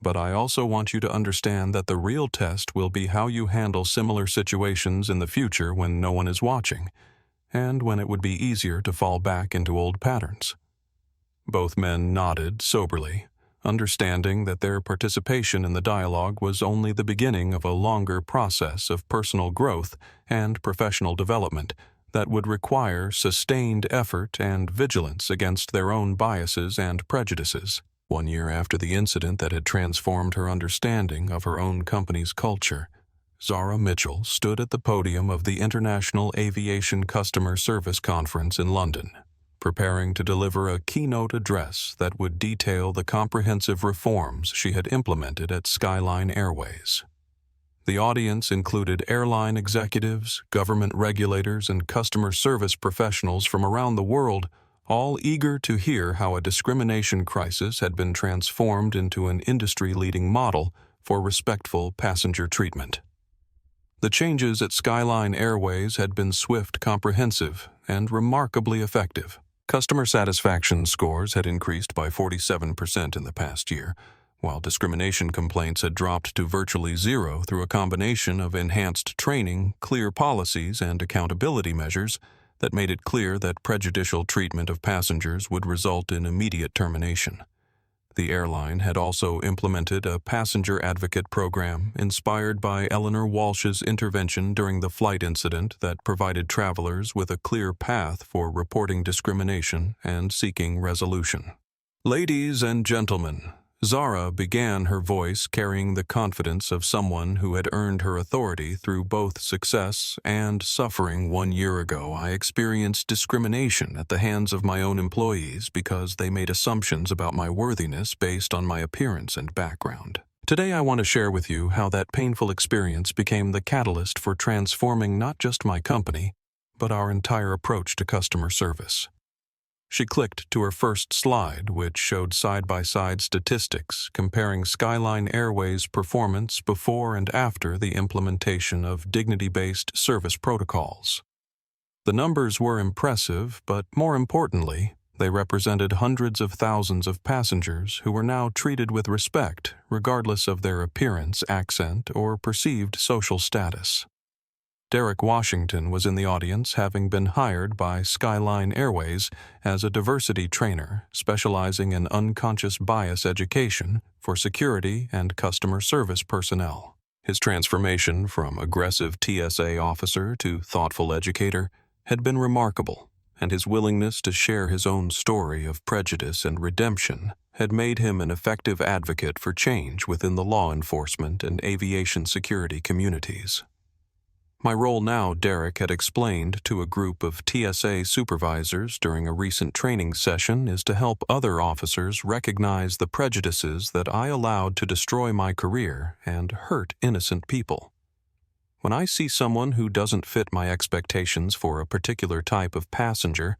But I also want you to understand that the real test will be how you handle similar situations in the future when no one is watching, and when it would be easier to fall back into old patterns." Both men nodded soberly, understanding that their participation in the dialogue was only the beginning of a longer process of personal growth and professional development that would require sustained effort and vigilance against their own biases and prejudices. 1 year after the incident that had transformed her understanding of her own company's culture, Zara Mitchell stood at the podium of the International Aviation Customer Service Conference in London, preparing to deliver a keynote address that would detail the comprehensive reforms she had implemented at Skyline Airways. The audience included airline executives, government regulators, and customer service professionals from around the world, all eager to hear how a discrimination crisis had been transformed into an industry-leading model for respectful passenger treatment. The changes at Skyline Airways had been swift, comprehensive, and remarkably effective. Customer satisfaction scores had increased by 47% in the past year, while discrimination complaints had dropped to virtually zero through a combination of enhanced training, clear policies, and accountability measures that made it clear that prejudicial treatment of passengers would result in immediate termination. The airline had also implemented a passenger advocate program inspired by Eleanor Walsh's intervention during the flight incident that provided travelers with a clear path for reporting discrimination and seeking resolution. Ladies and gentlemen, Zara began, her voice carrying the confidence of someone who had earned her authority through both success and suffering. 1 year ago, I experienced discrimination at the hands of my own employees because they made assumptions about my worthiness based on my appearance and background. Today, I want to share with you how that painful experience became the catalyst for transforming not just my company, but our entire approach to customer service. She clicked to her first slide, which showed side-by-side statistics comparing Skyline Airways' performance before and after the implementation of dignity-based service protocols. The numbers were impressive, but more importantly, they represented hundreds of thousands of passengers who were now treated with respect, regardless of their appearance, accent, or perceived social status. Derek Washington was in the audience, having been hired by Skyline Airways as a diversity trainer specializing in unconscious bias education for security and customer service personnel. His transformation from aggressive TSA officer to thoughtful educator had been remarkable, and his willingness to share his own story of prejudice and redemption had made him an effective advocate for change within the law enforcement and aviation security communities. My role now, Derek had explained to a group of TSA supervisors during a recent training session, is to help other officers recognize the prejudices that I allowed to destroy my career and hurt innocent people. When I see someone who doesn't fit my expectations for a particular type of passenger,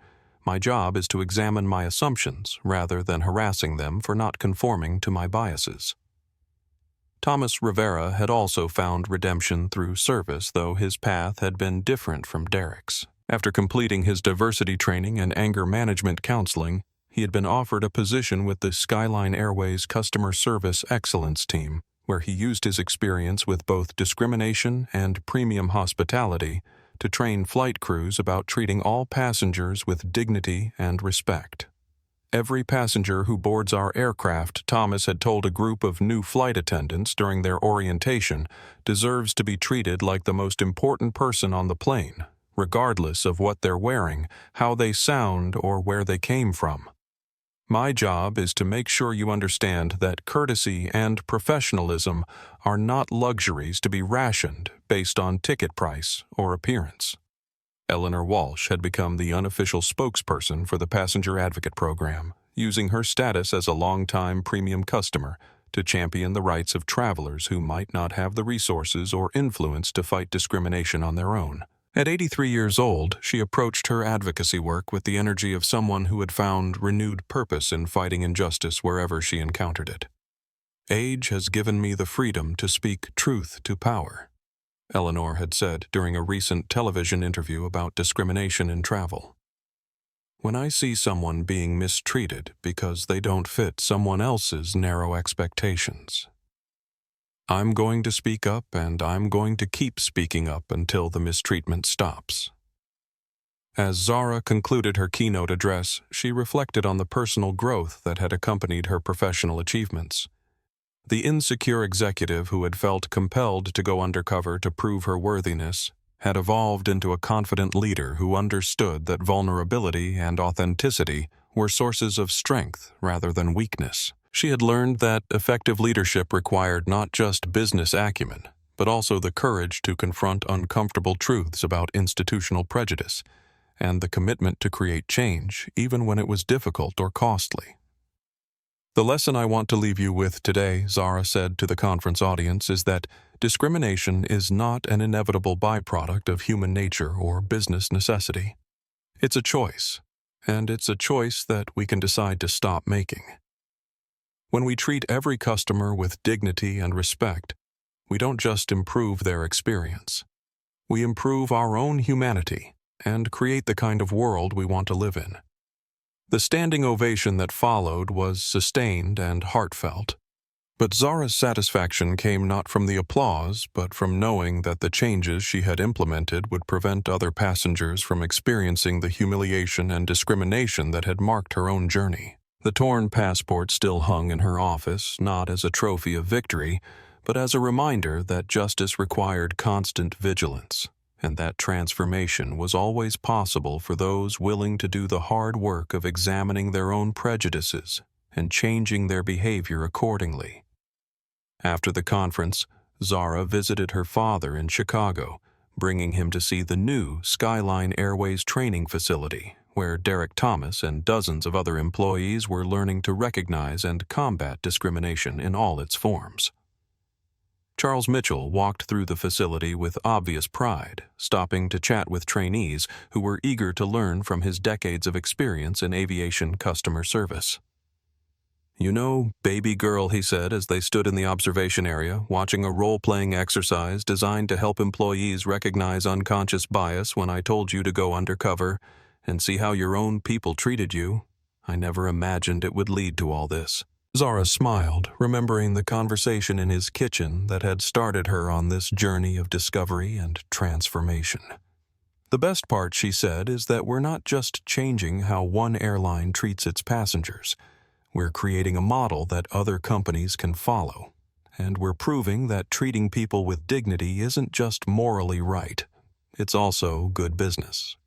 my job is to examine my assumptions rather than harassing them for not conforming to my biases. Thomas Rivera had also found redemption through service, though his path had been different from Derek's. After completing his diversity training and anger management counseling, he had been offered a position with the Skyline Airways Customer Service Excellence Team, where he used his experience with both discrimination and premium hospitality to train flight crews about treating all passengers with dignity and respect. Every passenger who boards our aircraft, Thomas had told a group of new flight attendants during their orientation, deserves to be treated like the most important person on the plane, regardless of what they're wearing, how they sound, or where they came from. My job is to make sure you understand that courtesy and professionalism are not luxuries to be rationed based on ticket price or appearance. Eleanor Walsh had become the unofficial spokesperson for the Passenger Advocate Program, using her status as a longtime premium customer to champion the rights of travelers who might not have the resources or influence to fight discrimination on their own. At 83 years old, she approached her advocacy work with the energy of someone who had found renewed purpose in fighting injustice wherever she encountered it. "Age has given me the freedom to speak truth to power," Eleanor had said during a recent television interview about discrimination in travel. "When I see someone being mistreated because they don't fit someone else's narrow expectations, I'm going to speak up, and I'm going to keep speaking up until the mistreatment stops." As Zara concluded her keynote address, she reflected on the personal growth that had accompanied her professional achievements. The insecure executive who had felt compelled to go undercover to prove her worthiness had evolved into a confident leader who understood that vulnerability and authenticity were sources of strength rather than weakness. She had learned that effective leadership required not just business acumen, but also the courage to confront uncomfortable truths about institutional prejudice and the commitment to create change even when it was difficult or costly. The lesson I want to leave you with today, Zara said to the conference audience, is that discrimination is not an inevitable byproduct of human nature or business necessity. It's a choice, and it's a choice that we can decide to stop making. When we treat every customer with dignity and respect, we don't just improve their experience. We improve our own humanity and create the kind of world we want to live in. The standing ovation that followed was sustained and heartfelt. But Zara's satisfaction came not from the applause, but from knowing that the changes she had implemented would prevent other passengers from experiencing the humiliation and discrimination that had marked her own journey. The torn passport still hung in her office, not as a trophy of victory, but as a reminder that justice required constant vigilance, and that transformation was always possible for those willing to do the hard work of examining their own prejudices and changing their behavior accordingly. After the conference, Zara visited her father in Chicago, bringing him to see the new Skyline Airways training facility, where Derek Thomas and dozens of other employees were learning to recognize and combat discrimination in all its forms. Charles Mitchell walked through the facility with obvious pride, stopping to chat with trainees who were eager to learn from his decades of experience in aviation customer service. "You know, baby girl," he said as they stood in the observation area, watching a role-playing exercise designed to help employees recognize unconscious bias when I told you to go undercover and see how your own people treated you. I never imagined it would lead to all this. Zara smiled, remembering the conversation in his kitchen that had started her on this journey of discovery and transformation. "The best part," she said, "is that we're not just changing how one airline treats its passengers. We're creating a model that other companies can follow. And we're proving that treating people with dignity isn't just morally right. It's also good business."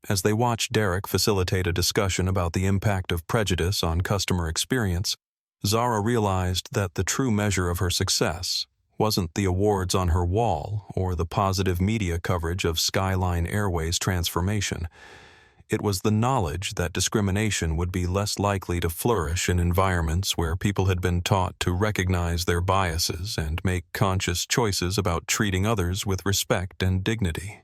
As they watched Derek facilitate a discussion about the impact of prejudice on customer experience, Zara realized that the true measure of her success wasn't the awards on her wall or the positive media coverage of Skyline Airways' transformation. It was the knowledge that discrimination would be less likely to flourish in environments where people had been taught to recognize their biases and make conscious choices about treating others with respect and dignity.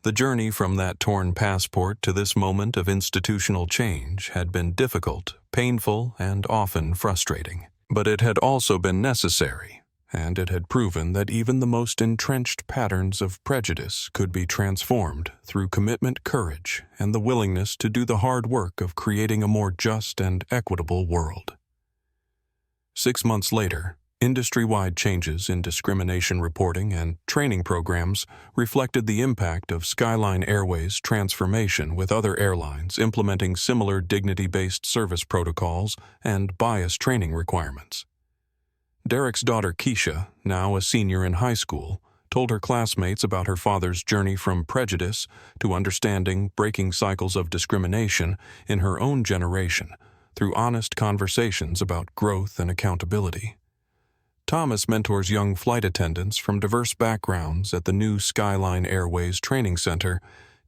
The journey from that torn passport to this moment of institutional change had been difficult, painful, and often frustrating. But it had also been necessary, and it had proven that even the most entrenched patterns of prejudice could be transformed through commitment, courage, and the willingness to do the hard work of creating a more just and equitable world. 6 months later, industry-wide changes in discrimination reporting and training programs reflected the impact of Skyline Airways' transformation, with other airlines implementing similar dignity-based service protocols and bias training requirements. Derek's daughter Keisha, now a senior in high school, told her classmates about her father's journey from prejudice to understanding breaking cycles of discrimination in her own generation through honest conversations about growth and accountability. Thomas mentors young flight attendants from diverse backgrounds at the new Skyline Airways Training Center,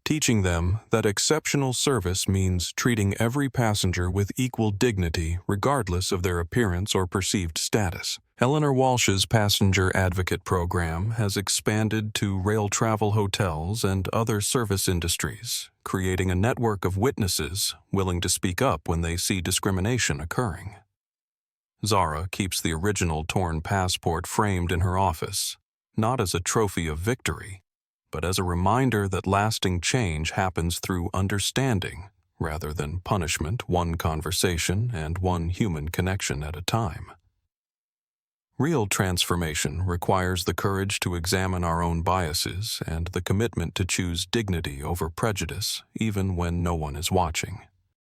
teaching them that exceptional service means treating every passenger with equal dignity regardless of their appearance or perceived status. Eleanor Walsh's Passenger Advocate Program has expanded to rail travel hotels and other service industries, creating a network of witnesses willing to speak up when they see discrimination occurring. Zara keeps the original torn passport framed in her office, not as a trophy of victory, but as a reminder that lasting change happens through understanding rather than punishment, one conversation and one human connection at a time. Real transformation requires the courage to examine our own biases and the commitment to choose dignity over prejudice, even when no one is watching.